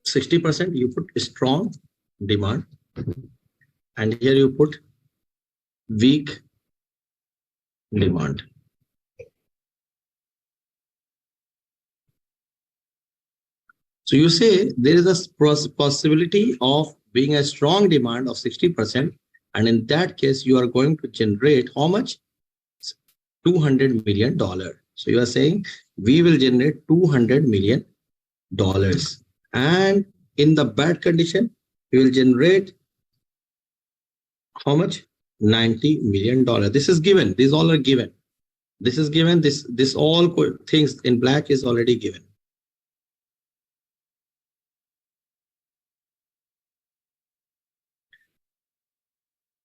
Speaker 1: 60% you put strong demand, and here you put weak demand. So you say there is a possibility of being a strong demand of 60%, and in that case you are going to generate how much? $200 million. So you are saying we will generate $200 million, and in the bad condition we will generate how much? $90 million. This is given. These all are given. This is given. This all things in black is already given.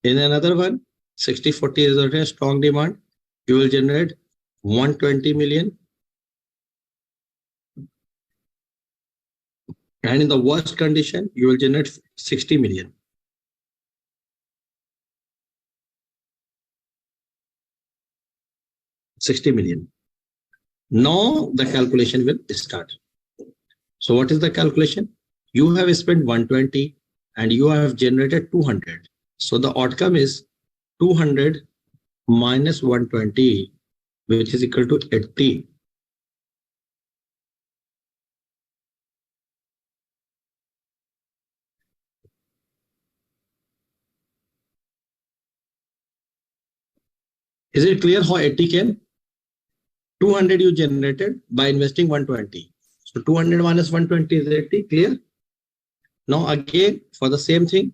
Speaker 1: In another one, 60-40 is a strong demand. You will generate 120 million. And in the worst condition, you will generate 60 million. $60 million. Now the calculation will start. So what is the calculation? You have spent 120 and you have generated 200. So the outcome is 200 minus 120, which is equal to 80. Is it clear how 80 came? 200 you generated by investing 120. So 200 minus 120 is 80, clear? Now again, for the same thing,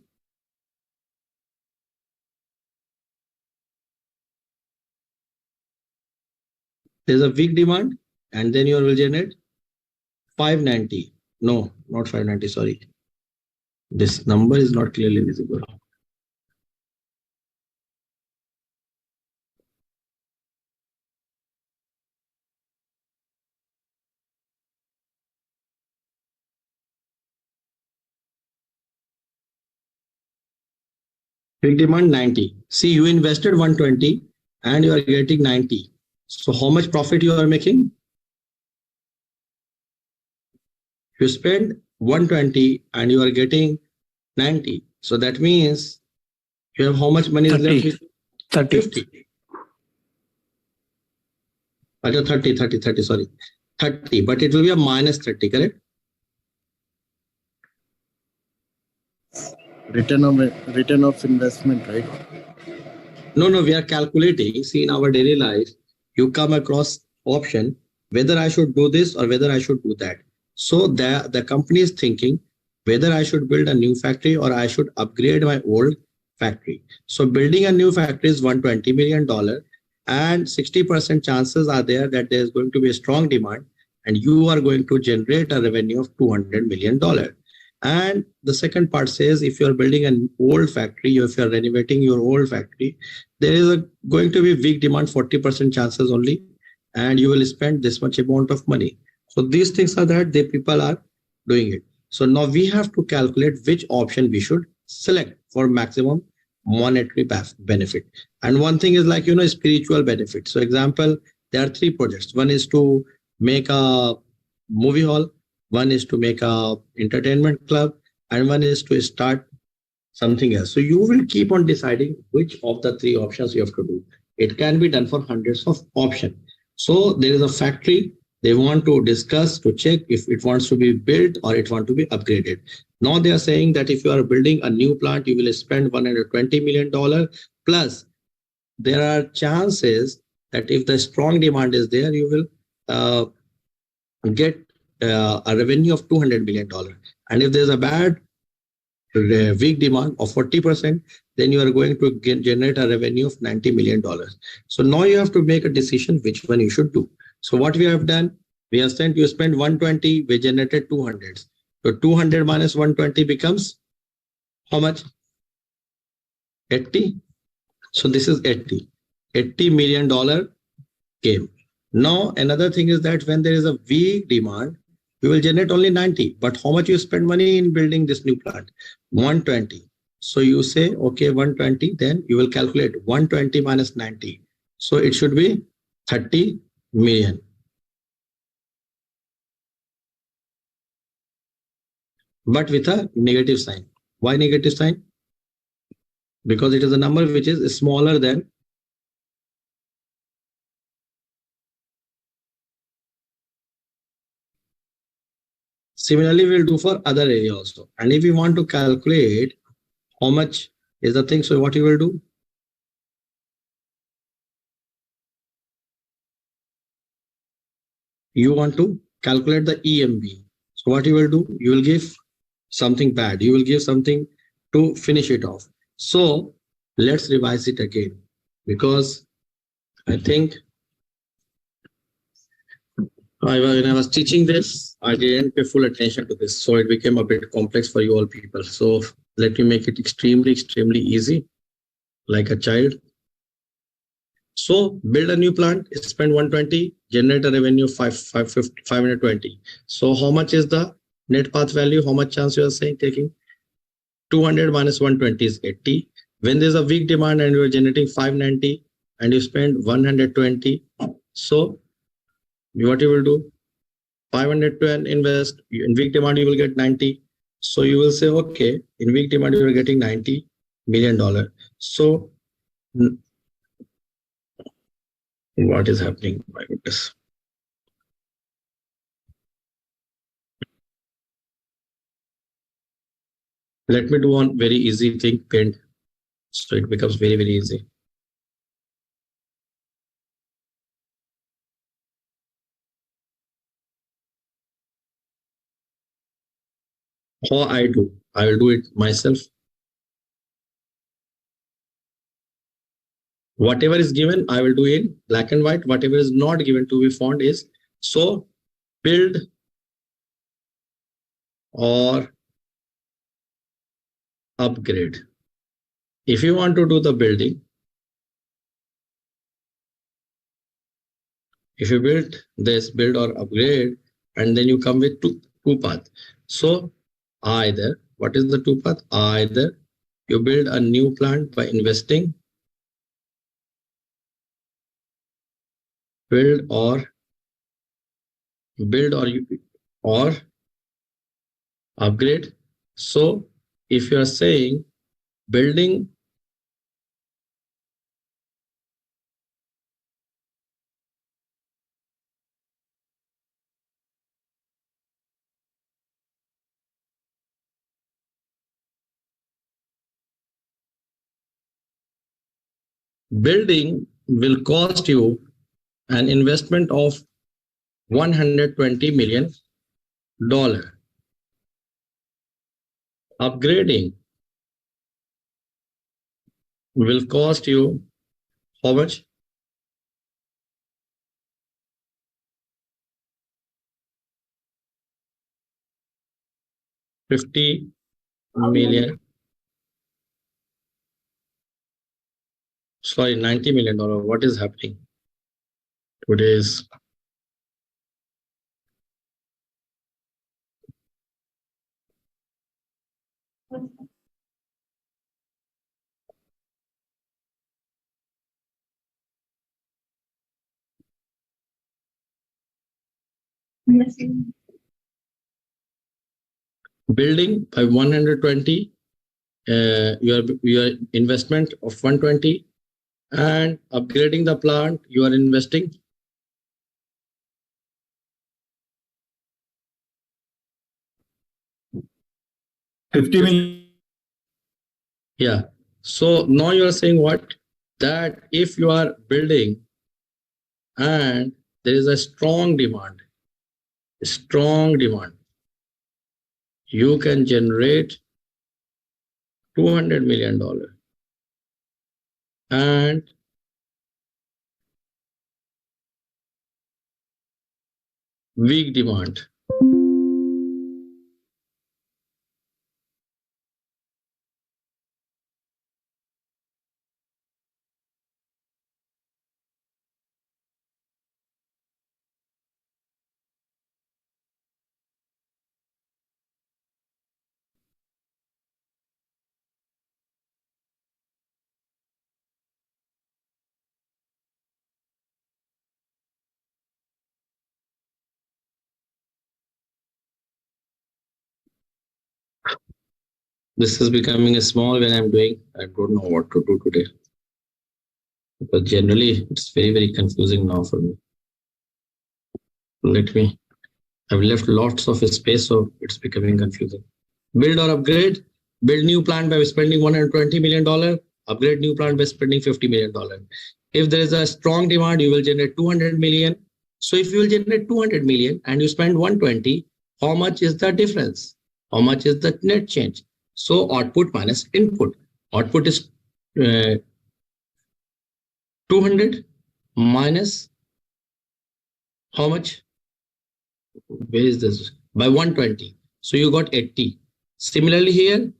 Speaker 1: there's a weak demand, and then you will generate 590. No, not 590, sorry. This number is not clearly visible. Weak demand 90. See, you invested 120 and you are getting 90. So how much profit you are making? You spend 120 and you are getting 90. So that means you have how much money is left with?
Speaker 5: 30.
Speaker 1: 50. 30, sorry. 30, but it will be a minus 30, correct?
Speaker 3: Return of investment, right?
Speaker 1: No, we are calculating. See, in our daily life, you come across option whether I should do this or whether I should do that. So the company is thinking whether I should build a new factory or I should upgrade my old factory. So building a new factory is $120 million, and 60% chances are there that there is going to be a strong demand, and you are going to generate a revenue of $200 million. And the second part says, if you're building an old factory, if you're renovating your old factory, there is going to be weak demand, 40% chances only, and you will spend this much amount of money. So these things are that the people are doing it. So now we have to calculate which option we should select for maximum monetary benefit. And one thing is like, spiritual benefit. So example, there are 3 projects. One is to make a movie hall, one is to make a entertainment club, and one is to start something else. So you will keep on deciding which of the 3 options you have to do. It can be done for hundreds of options. So there is a factory, they want to discuss, to check if it wants to be built or it wants to be upgraded. Now they are saying that if you are building a new plant, you will spend $120 million, plus there are chances that if the strong demand is there, you will get a revenue of $200 million. And if there's a bad weak demand of 40%, then you are going to generate a revenue of $90 million. So now you have to make a decision which one you should do. So what we have done, we have spent, you spend 120, we generated 200. So 200 minus 120 becomes how much? 80. So this is $80 million came. Now another thing is that when there is a weak demand, you will generate only 90. But how much you spend money in building this new plant? 120. So you say, okay, 120, then you will calculate 120 minus 90. So it should be 30 million. But with a negative sign. Why negative sign? Because it is a number which is smaller than Similarly, we'll do for other area also. And if you want to calculate how much is the thing, so what you will do? You want to calculate the EMB. So what you will do? You will give something bad. You will give something to finish it off. So let's revise it again, because I think when I was teaching this, I didn't pay full attention to this. So it became a bit complex for you all people. So let me make it extremely easy, like a child. So build a new plant, spend 120, generate a revenue of 520. So how much is the net path value? How much chance you are saying taking? 200 minus 120 is 80. When there's a weak demand and you are generating 590 and you spend 120, so what you will do? 500 to invest. In weak demand you will get 90. So you will say, okay, in weak demand you are getting $90 million. So what is happening? My goodness. Let me do one very easy thing, paint. So it becomes very easy. How I do? I will do it myself. Whatever is given, I will do in black and white. Whatever is not given to be found is, so build or upgrade. If you want to do the building, if you build this, build or upgrade, and then you come with two paths. So either, what is the 2 path? Either you build a new plant by investing, build or upgrade. So if you are saying building will cost you an investment of $120 million. Upgrading will cost you how much? $50 million. Sorry, $90 million. What is happening? Today's Building by 120, your investment of 120, and upgrading the plant, you are investing
Speaker 7: 50 million.
Speaker 1: Yeah. So now you are saying what? That if you are building and there is a strong demand, you can generate $200 million. And weak demand, this is becoming a small when I'm doing. I don't know what to do today. But generally, it's very confusing now for me. I've left lots of space, so it's becoming confusing. Build or upgrade. Build new plant by spending $120 million. Upgrade new plant by spending $50 million. If there is a strong demand, you will generate 200 million. So if you will generate 200 million and you spend 120, how much is the difference? How much is the net change? So output minus input. Output is 200 minus how much? Where is this? By 120. So you got 80. Similarly here,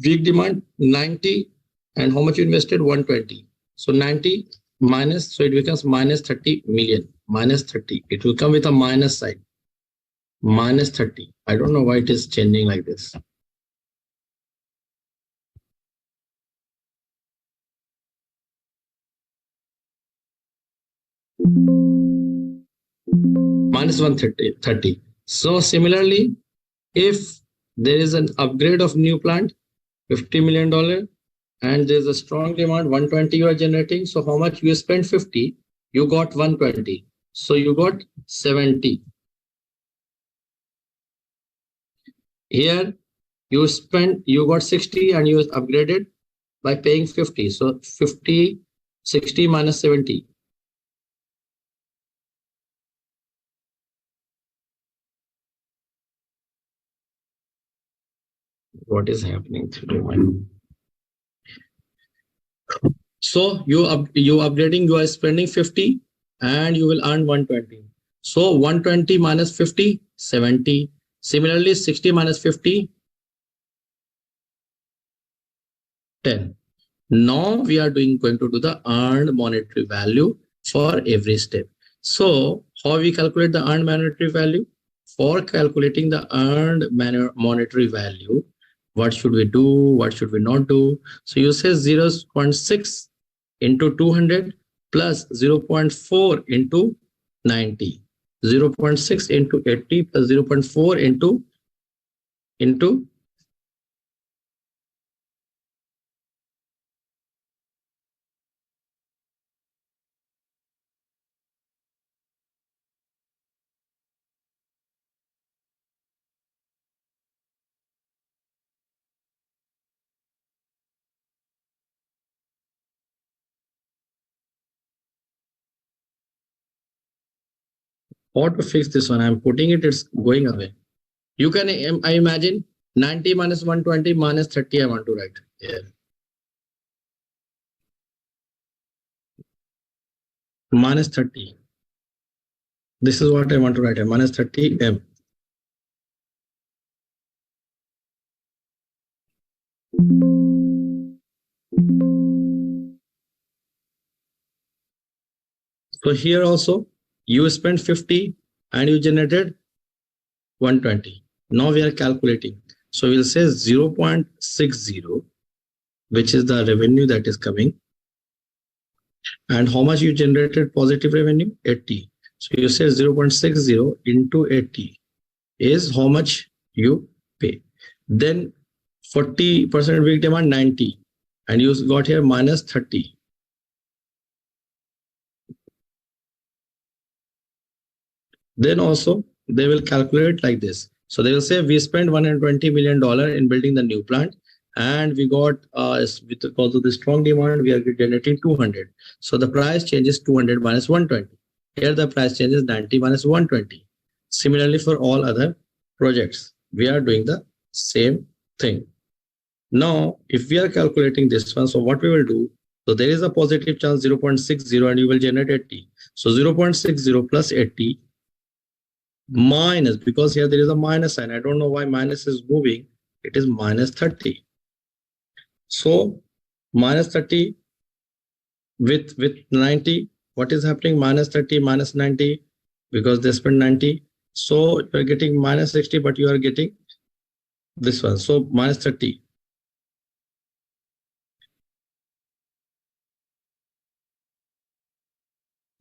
Speaker 1: weak demand 90, and how much you invested? 120. So 90 minus, so it becomes minus 30 million. Minus 30. It will come with a minus sign. Minus 30. I don't know why it is changing like this. Minus 130. So similarly, if there is an upgrade of new plant, $50 million, and there's a strong demand, 120 you are generating. So how much you spent? 50, you got 120. So you got 70. Here you got 60 and you upgraded by paying 50. So 50, 60 minus 70. What is happening today? So you upgrading, you are spending 50 and you will earn 120. So 120 minus 50, 70. Similarly, 60 minus 50, 10. Now we are going to do the earned monetary value for every step. So how we calculate the earned monetary value? For calculating the earned monetary value, what should we do? What should we not do? So you say 0.6 into 200 plus 0.4 into 90. 0.6 into 80 plus 0.4 into how to fix this one? I'm putting it, it's going away. You can, I imagine 90 minus 120 minus 30, I want to write here. Minus 30. This is what I want to write here, minus 30 M. So here also, you spent 50 and you generated 120. Now we are calculating. So we'll say 0.60, which is the revenue that is coming. And how much you generated positive revenue? 80. So you say 0.60 into 80 is how much you pay. Then 40% weak demand 90, and you got here minus 30. Then also they will calculate like this. So they will say we spent $120 million in building the new plant, and we got because of the strong demand we are generating 200. So the price changes 200 minus 120. Here the price changes 90 minus 120. Similarly for all other projects, we are doing the same thing. Now, if we are calculating this one, so what we will do, so there is a positive chance 0.60 and you will generate 80. So 0.60 plus 80 minus, because here there is a minus sign. I don't know why minus is moving. It is minus 30. So minus 30 with 90. What is happening? Minus 30 minus 90, because they spend 90. So you are getting minus 60, but you are getting this one. So minus 30.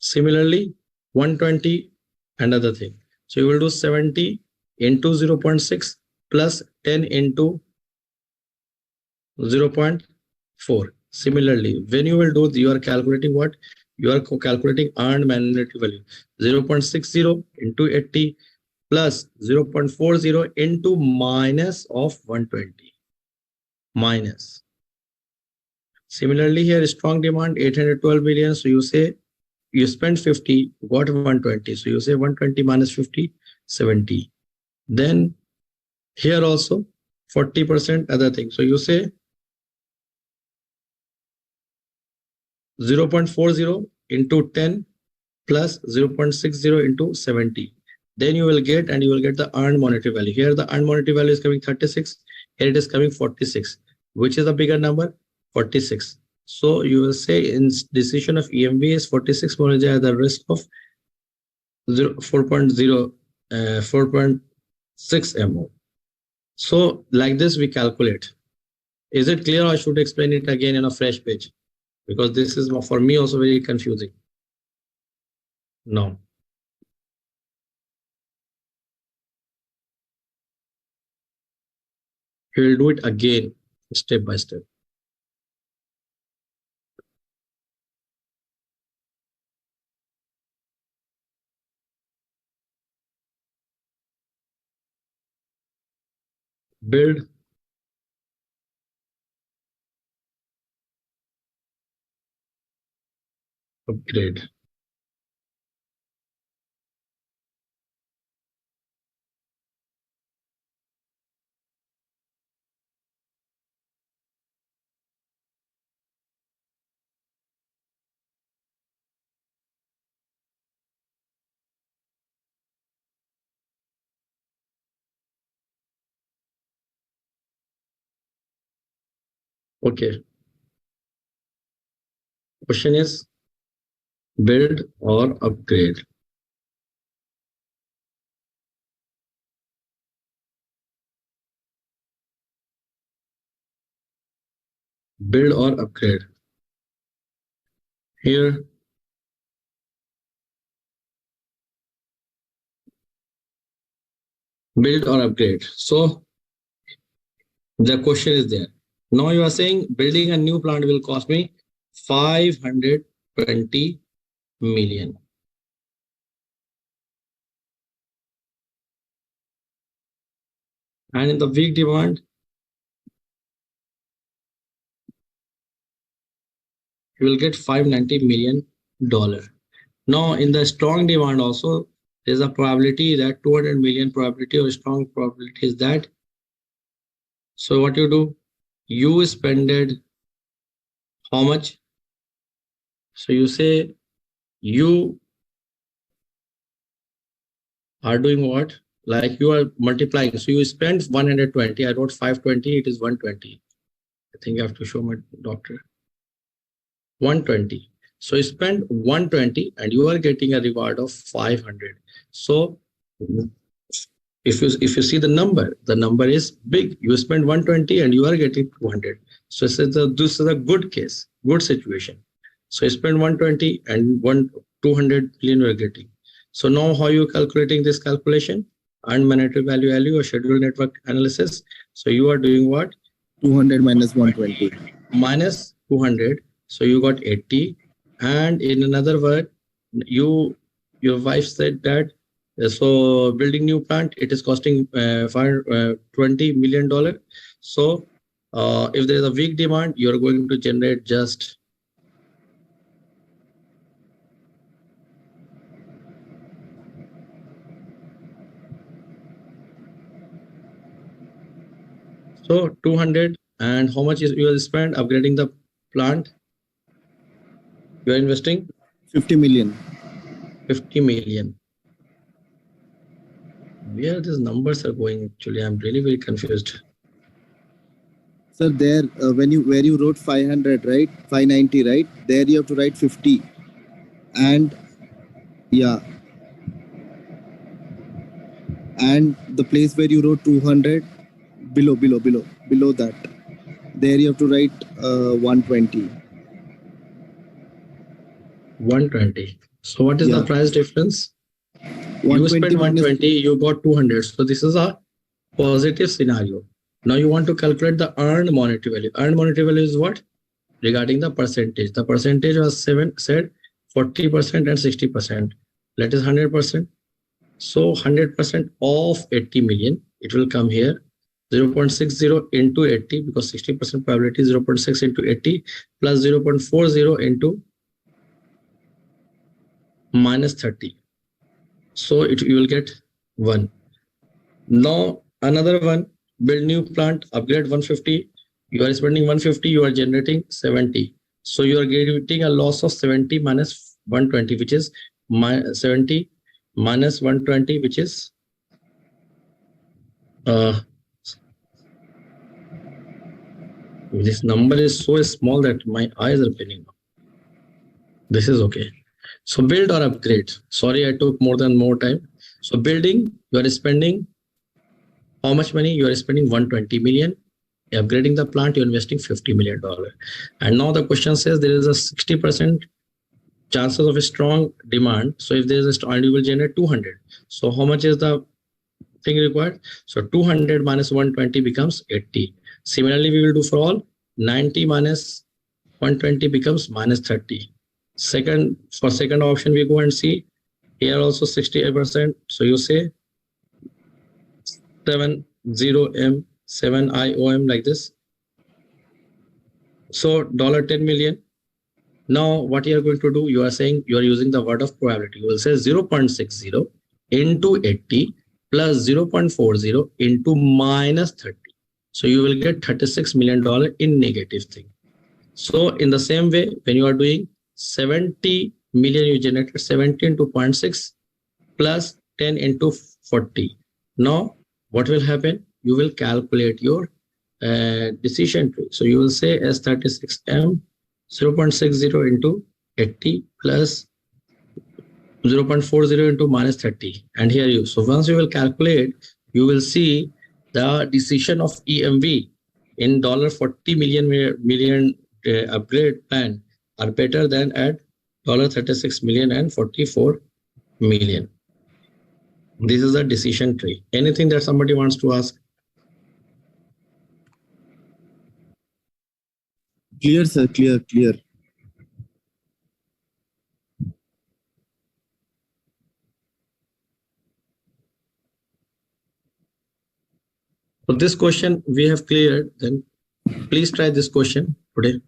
Speaker 1: Similarly, 120, another thing. So you will do 70 into 0.6 plus 10 into 0.4. Similarly, when you will do, you are calculating what? You are calculating earned manufacturing value. 0.60 into 80 plus 0.40 into minus of 120. Minus. Similarly, here strong demand 812 million. So you say you spend 50, got 120. So you say 120 minus 50, 70. Then here also 40% other thing. So you say 0.40 into 10 plus 0.60 into 70. Then you will get, and you will get the earned monetary value. Here the earned monetary value is coming 36. Here it is coming 46. Which is a bigger number? 46. So you will say in decision of EMV is 46 at the risk of 4.6 MO. So like this we calculate. Is it clear, or I should explain it again in a fresh page? Because this is for me also very confusing. No. We will do it again step by step. Build, upgrade. Okay. Question is build or upgrade. Build or upgrade. Here build or upgrade. So the question is there. Now you are saying building a new plant will cost me 520 million. And in the weak demand, you will get $590 million. Now in the strong demand also, there's a probability that 200 million probability or strong probability is that. So what you do? You spended how much? So you say you are doing what? Like you are multiplying. So you spend 120. I wrote 520. It is 120. I think I have to show my doctor. 120. So you spend 120 and you are getting a reward of 500. So if you see the number is big. You spend 120 and you are getting 200. So this is a good case, good situation. So you spend 120 and 200 million you are getting. So now how you calculating this calculation? Earned monetary value or scheduled network analysis. So you are doing what?
Speaker 3: 200 minus 120.
Speaker 1: Minus 200. So you got 80. And in another word, your wife said that so building new plant, it is costing $20 million. So if there is a weak demand, you are going to generate just so 200. And how much is you will spend upgrading the plant? You are investing
Speaker 3: 50 million.
Speaker 1: 50 million. Where these numbers are going actually? I'm really very confused.
Speaker 3: Sir, there where you wrote 500, right? 590, right? There you have to write 50. And yeah. And the place where you wrote 200, below that, there you have to write 120.
Speaker 1: 120. So what is the price difference? You spent 120, you got 200. So this is a positive scenario. Now you want to calculate the earned monetary value. Earned monetary value is what? Regarding the percentage. The percentage was said 40% and 60%. That is 100%. So 100% of 80 million, it will come here. 0.60 into 80, because 60% probability is 0.6 into 80 plus 0.40 into minus 30. So you will get 1. Now another one, build new plant, upgrade 150. You are spending 150, you are generating 70. So you are getting a loss of 70 minus 120, which is 70 minus 120, which is this number is so small that my eyes are paining. This is okay. So build or upgrade. Sorry, I took more time. So building, you are spending how much money? You are spending 120 million. Upgrading the plant, you're investing $50 million. And now the question says there is a 60% chances of a strong demand. So if there is a strong, you will generate 200. So how much is the thing required? So 200 minus 120 becomes 80. Similarly, we will do for all. 90 minus 120 becomes minus 30. For second option, we go and see here also 68%. So you say 70M, 7IOM like this. So $10 million. Now what you are going to do, you are saying you are using the word of probability. You will say 0.60 into 80 plus 0.40 into minus 30. So you will get $36 million in negative thing. So in the same way, when you are doing 70 million, you generated 70 into 0.6 plus 10 into 40. Now what will happen? You will calculate your decision tree. So you will say S36M 0.60 into 80 plus 0.40 into minus 30. And here you. So once you will calculate, you will see the decision of EMV in $40 million upgrade plan are better than at $36 million and 44 million. This is a decision tree. Anything that somebody wants to ask?
Speaker 3: Clear, sir. Clear.
Speaker 1: So this question we have cleared. Then please try this question today.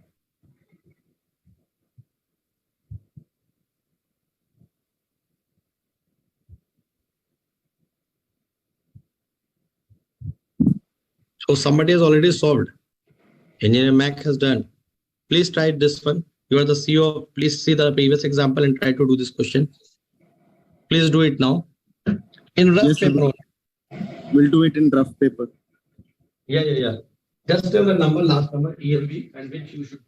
Speaker 1: So somebody has already solved. Engineer Mac has done. Please try this one. You are the CEO. Please see the previous example and try to do this question. Please do it now. In rough paper.
Speaker 3: We'll do it in rough paper.
Speaker 1: Yeah. Just tell the number, last number, ELB, and which you should.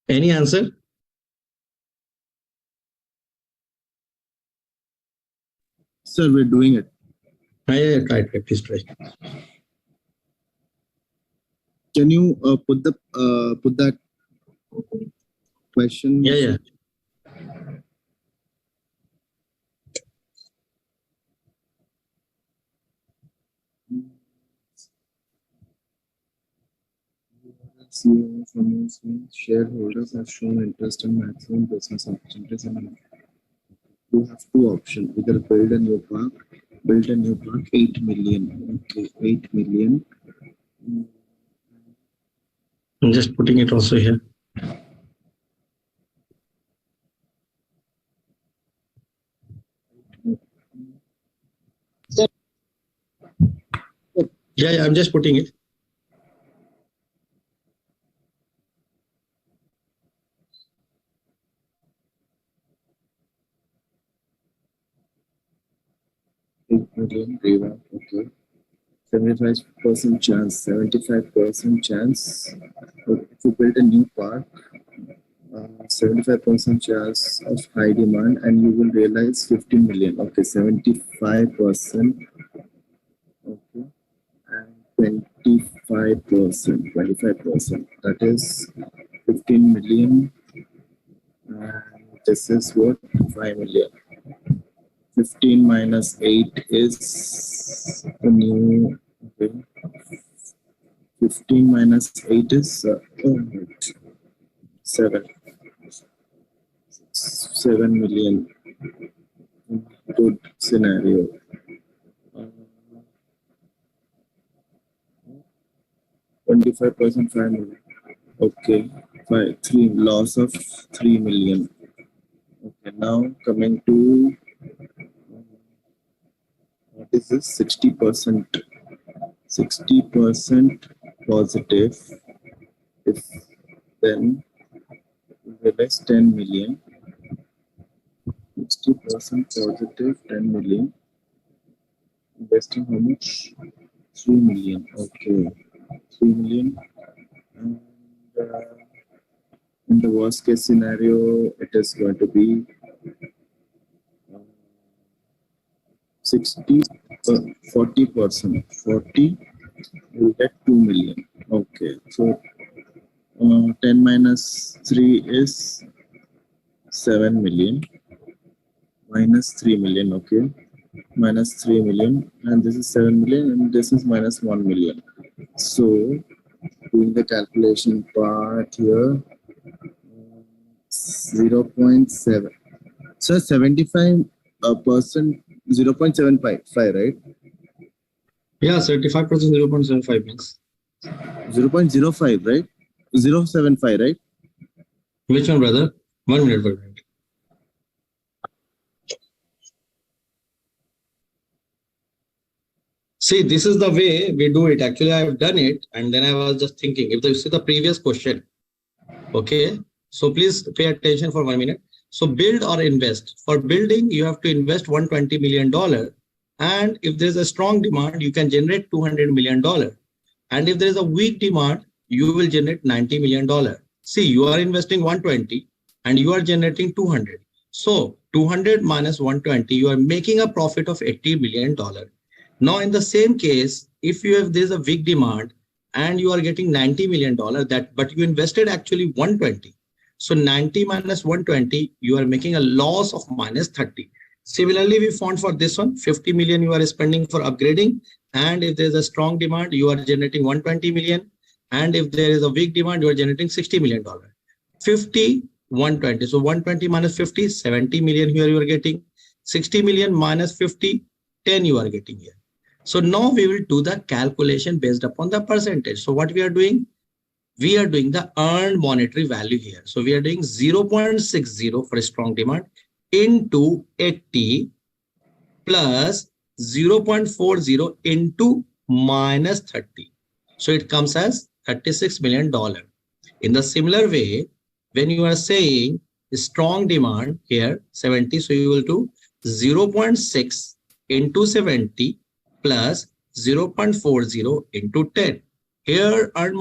Speaker 1: Any answer?
Speaker 3: Sir, we're doing it.
Speaker 1: Yeah, try, please try.
Speaker 3: Can you put that question?
Speaker 1: Yeah.
Speaker 3: CEO from his shareholders have shown interest in maximum business opportunities and you have two options, either build a new park, 8 million. Okay, 8 million.
Speaker 1: I'm just putting it also here. Yeah, I'm just putting it.
Speaker 3: Okay. 75% chance, 75% chance. If you build a new park, 75% chance of high demand and you will realize 15 million. Okay, 75%. Okay. And 25%. That is 15 million. And this is what? 5 million. 15 minus 8 is the new. Okay. 15 minus 8 is 7. 7 million. Good scenario. 25% 5 million. Okay. 3 loss of 3 million. Okay. Now coming to what is this? 60%. 60% positive. If then realize 10 million. 60% positive, 10 million. Investing how much? 3 million. Okay. 3 million. And in the worst case scenario, it is going to be 40%. 40 will get 2 million. Okay. So 10 minus 3 is 7 million. Minus 3 million. Okay. Minus 3 million. And this is 7 million. And this is minus 1 million. So doing the calculation part here, 0.7. So 75%, 0.75, right?
Speaker 1: Yeah, 35% 0.75 means.
Speaker 3: 0.05, right? 0.75, right?
Speaker 1: Which one, brother? 1 minute, 1 minute. See, this is the way we do it. Actually, I have done it, and then I was just thinking, if you see the previous question, okay, so please pay attention for 1 minute. So build or invest. For building, you have to invest $120 million. And if there's a strong demand, you can generate $200 million. And if there's a weak demand, you will generate $90 million. See, you are investing 120 and you are generating 200. So 200 minus 120, you are making a profit of $80 million. Now, in the same case, if there's a weak demand and you are getting $90 million, but you invested actually 120. So 90 minus 120, you are making a loss of minus 30. Similarly, we found for this one, 50 million you are spending for upgrading. And if there's a strong demand, you are generating 120 million. And if there is a weak demand, you are generating $60 million. 50, 120. So 120 minus 50, 70 million here you are getting. 60 million minus 50, 10 you are getting here. So now we will do the calculation based upon the percentage. So what we are doing? We are doing the earned monetary value here. So we are doing 0.60 for a strong demand into 80 plus 0.40 into minus 30. So it comes as $36 million. In the similar way, when you are saying strong demand here, 70, so you will do 0.6 into 70 plus 0.40 into 10. Here earned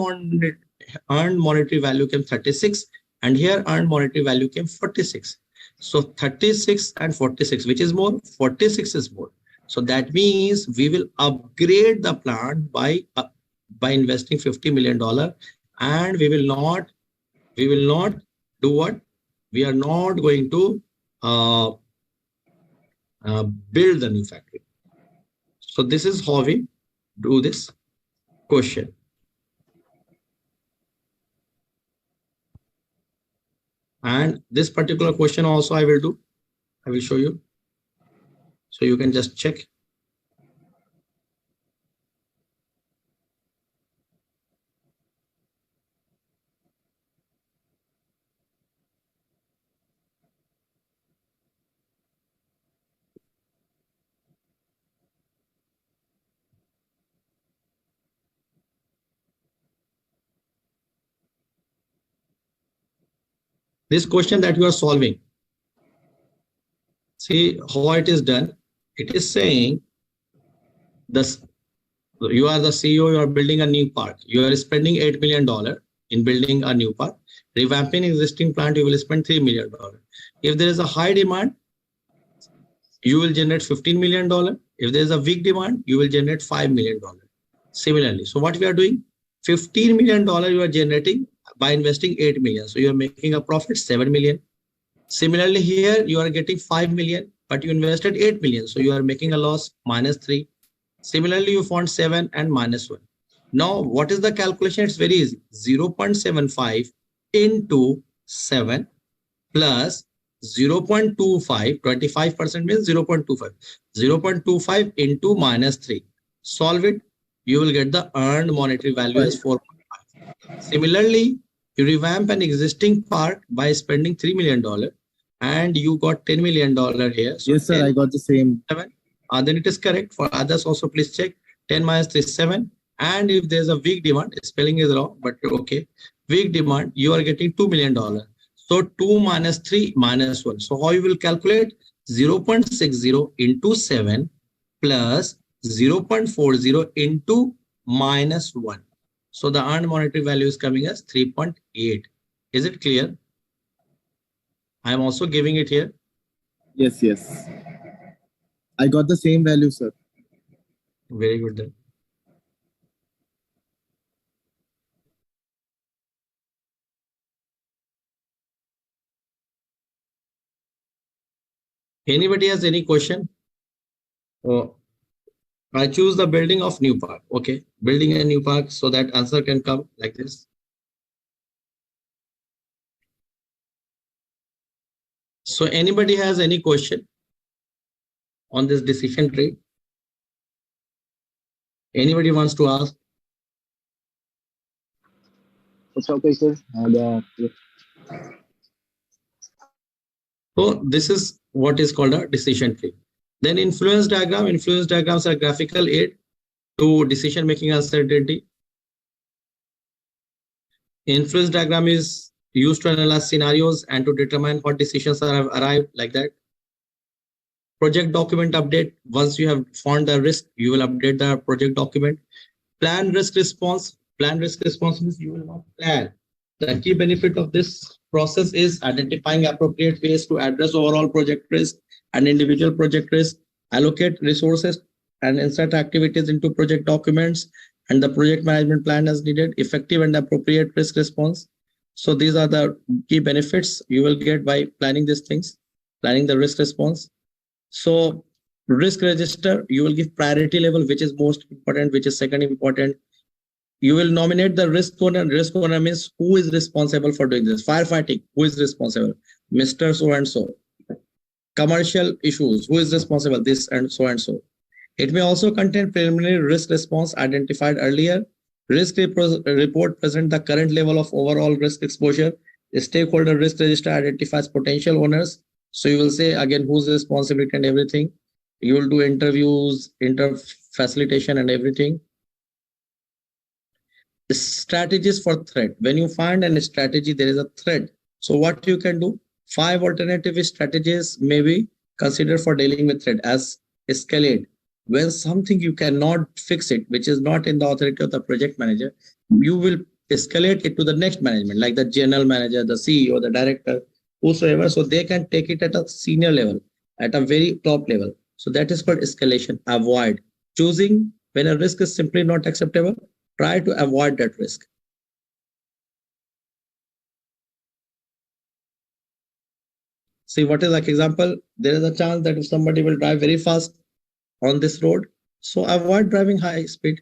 Speaker 1: monetary value came 36 and here earned monetary value came 46. So 36 and 46, which is more? 46 is more. So that means we will upgrade the plant by investing $50 million, and we will not do what? We are not going to build the new factory. So this is how we do this question. And this particular question also I will show you. So you can just check. This question that you are solving, see how it is done. It is saying this: you are the CEO, you are building a new park. You are spending $8 million in building a new park. Revamping existing plant, you will spend $3 million. If there is a high demand, you will generate $15 million. If there is a weak demand, you will generate $5 million. Similarly, so what we are doing, $15 million you are generating by investing 8 million. So you are making a profit 7 million. Similarly, here you are getting 5 million, but you invested 8 million. So you are making a loss -3. Similarly, you found 7 and -1. Now, what is the calculation? It's very easy. 0.75 into 7 plus 0.25, 25% means 0.25. 0.25 into -3. Solve it. You will get the earned monetary value as 4.5. Similarly, you revamp an existing park by spending $3 million and you got $10 million here. So
Speaker 3: yes, sir,
Speaker 1: 10,
Speaker 3: I got the same.
Speaker 1: 7. Then it is correct. For others also, please check. 10 minus 3 is 7. And if there's a weak demand, spelling is wrong, but okay. Weak demand, you are getting $2 million. So 2 minus 3 minus 1. So how you will calculate? 0.60 into 7 plus 0.40 into -1. So the earned monetary value is coming as 3.8. Is it clear? I am also giving it here.
Speaker 3: Yes, yes. I got the same value, sir.
Speaker 1: Very good then. Anybody has any question? Oh, I choose the building of new park. Okay, building a new park, so that answer can come like this. So anybody has any question on this decision tree? Anybody wants to ask?
Speaker 2: It's okay, sir.
Speaker 1: So this is what is called a decision tree. Then influence diagram. Influence diagrams are graphical aid to decision making uncertainty. Influence diagram is used to analyze scenarios and to determine what decisions are arrived, like that. Project document update. Once you have found the risk, you will update the project document. Plan risk response. Plan risk response means you will not plan. The key benefit of this process is identifying appropriate ways to address overall project risk and individual project risk, allocate resources and insert activities into project documents and the project management plan as needed, effective and appropriate risk response. So these are the key benefits you will get by planning these things, planning the risk response. So risk register, you will give priority level, which is most important, which is second important. You will nominate the risk owner. Risk owner means who is responsible for doing this. Firefighting, who is responsible? Mr. So and so. Commercial issues, who is responsible? This and so and so. It may also contain preliminary risk response identified earlier. Risk report present the current level of overall risk exposure. The stakeholder risk register identifies potential owners. So you will say again whose responsibility and everything. You will do interviews, facilitation and everything. Strategies for threat. When you find a strategy, there is a threat. So what you can do? 5 alternative strategies may be considered for dealing with threat as escalate. When something you cannot fix it, which is not in the authority of the project manager, you will escalate it to the next management, like the general manager, the CEO, the director, whosoever, so they can take it at a senior level, at a very top level. So that is called escalation. Avoid choosing when a risk is simply not acceptable. Try to avoid that risk. See, what is like example? There is a chance that if somebody will drive very fast on this road, so avoid driving high speed.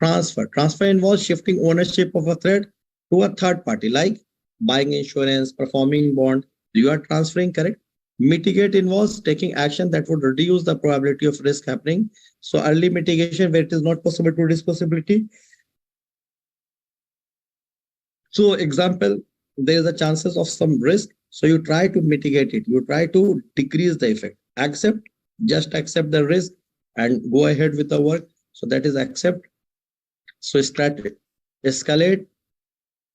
Speaker 1: Transfer involves shifting ownership of a threat to a third party, like buying insurance, performing bond. You are transferring, correct? Mitigate involves taking action that would reduce the probability of risk happening. So early mitigation where it is not possible to reduce possibility. So example, there is a chances of some risk. So you try to mitigate it. You try to decrease the effect. Accept, just accept the risk and go ahead with the work. So that is accept. So strategy, escalate,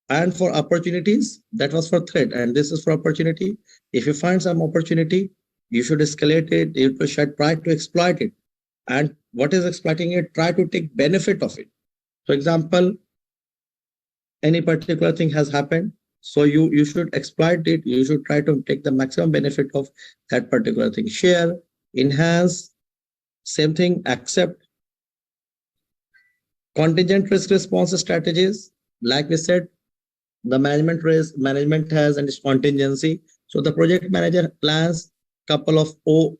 Speaker 1: and for opportunities, that was for threat, and this is for opportunity. If you find some opportunity, you should escalate it. You should try to exploit it. And what is exploiting it? Try to take benefit of it. For example, any particular thing has happened, so you should exploit it. You should try to take the maximum benefit of that particular thing. Share, enhance, same thing, accept. Contingent risk response strategies, like we said, the management has and its contingency. So the project manager plans couple of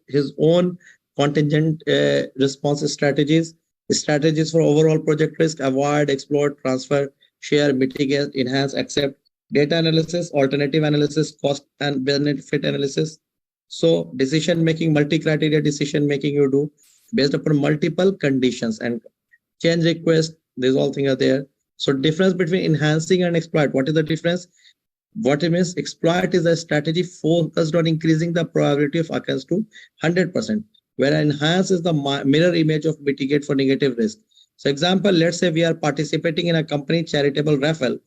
Speaker 1: his own contingent response strategies for overall project risk: avoid, explore, transfer, share, mitigate, enhance, accept. Data analysis, alternative analysis, cost and benefit analysis. So decision making, multi-criteria decision making you do based upon multiple conditions, and change request, these all things are there. So difference between enhancing and exploit. What is the difference? What it means, exploit is a strategy focused on increasing the probability of occurrence to 100%, where enhance is the mirror image of mitigate for negative risk. So example, let's say we are participating in a company charitable raffle,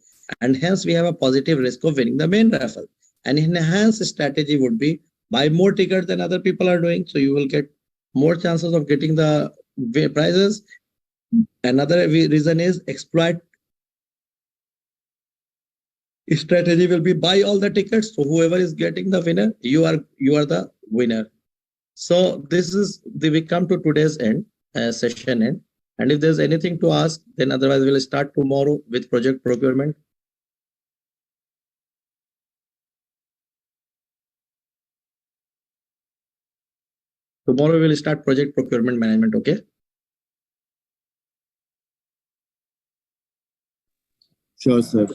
Speaker 1: and hence we have a positive risk of winning the main raffle. And enhance strategy would be buy more tickets than other people are doing, so you will get more chances of getting the prizes. Another reason is exploit strategy will be buy all the tickets, so whoever is getting the winner, you are the winner. So this is we come to today's end, session end, and if there's anything to ask, then otherwise we'll start tomorrow with project procurement. Tomorrow we will start project procurement management. Okay.
Speaker 3: Sure, sir.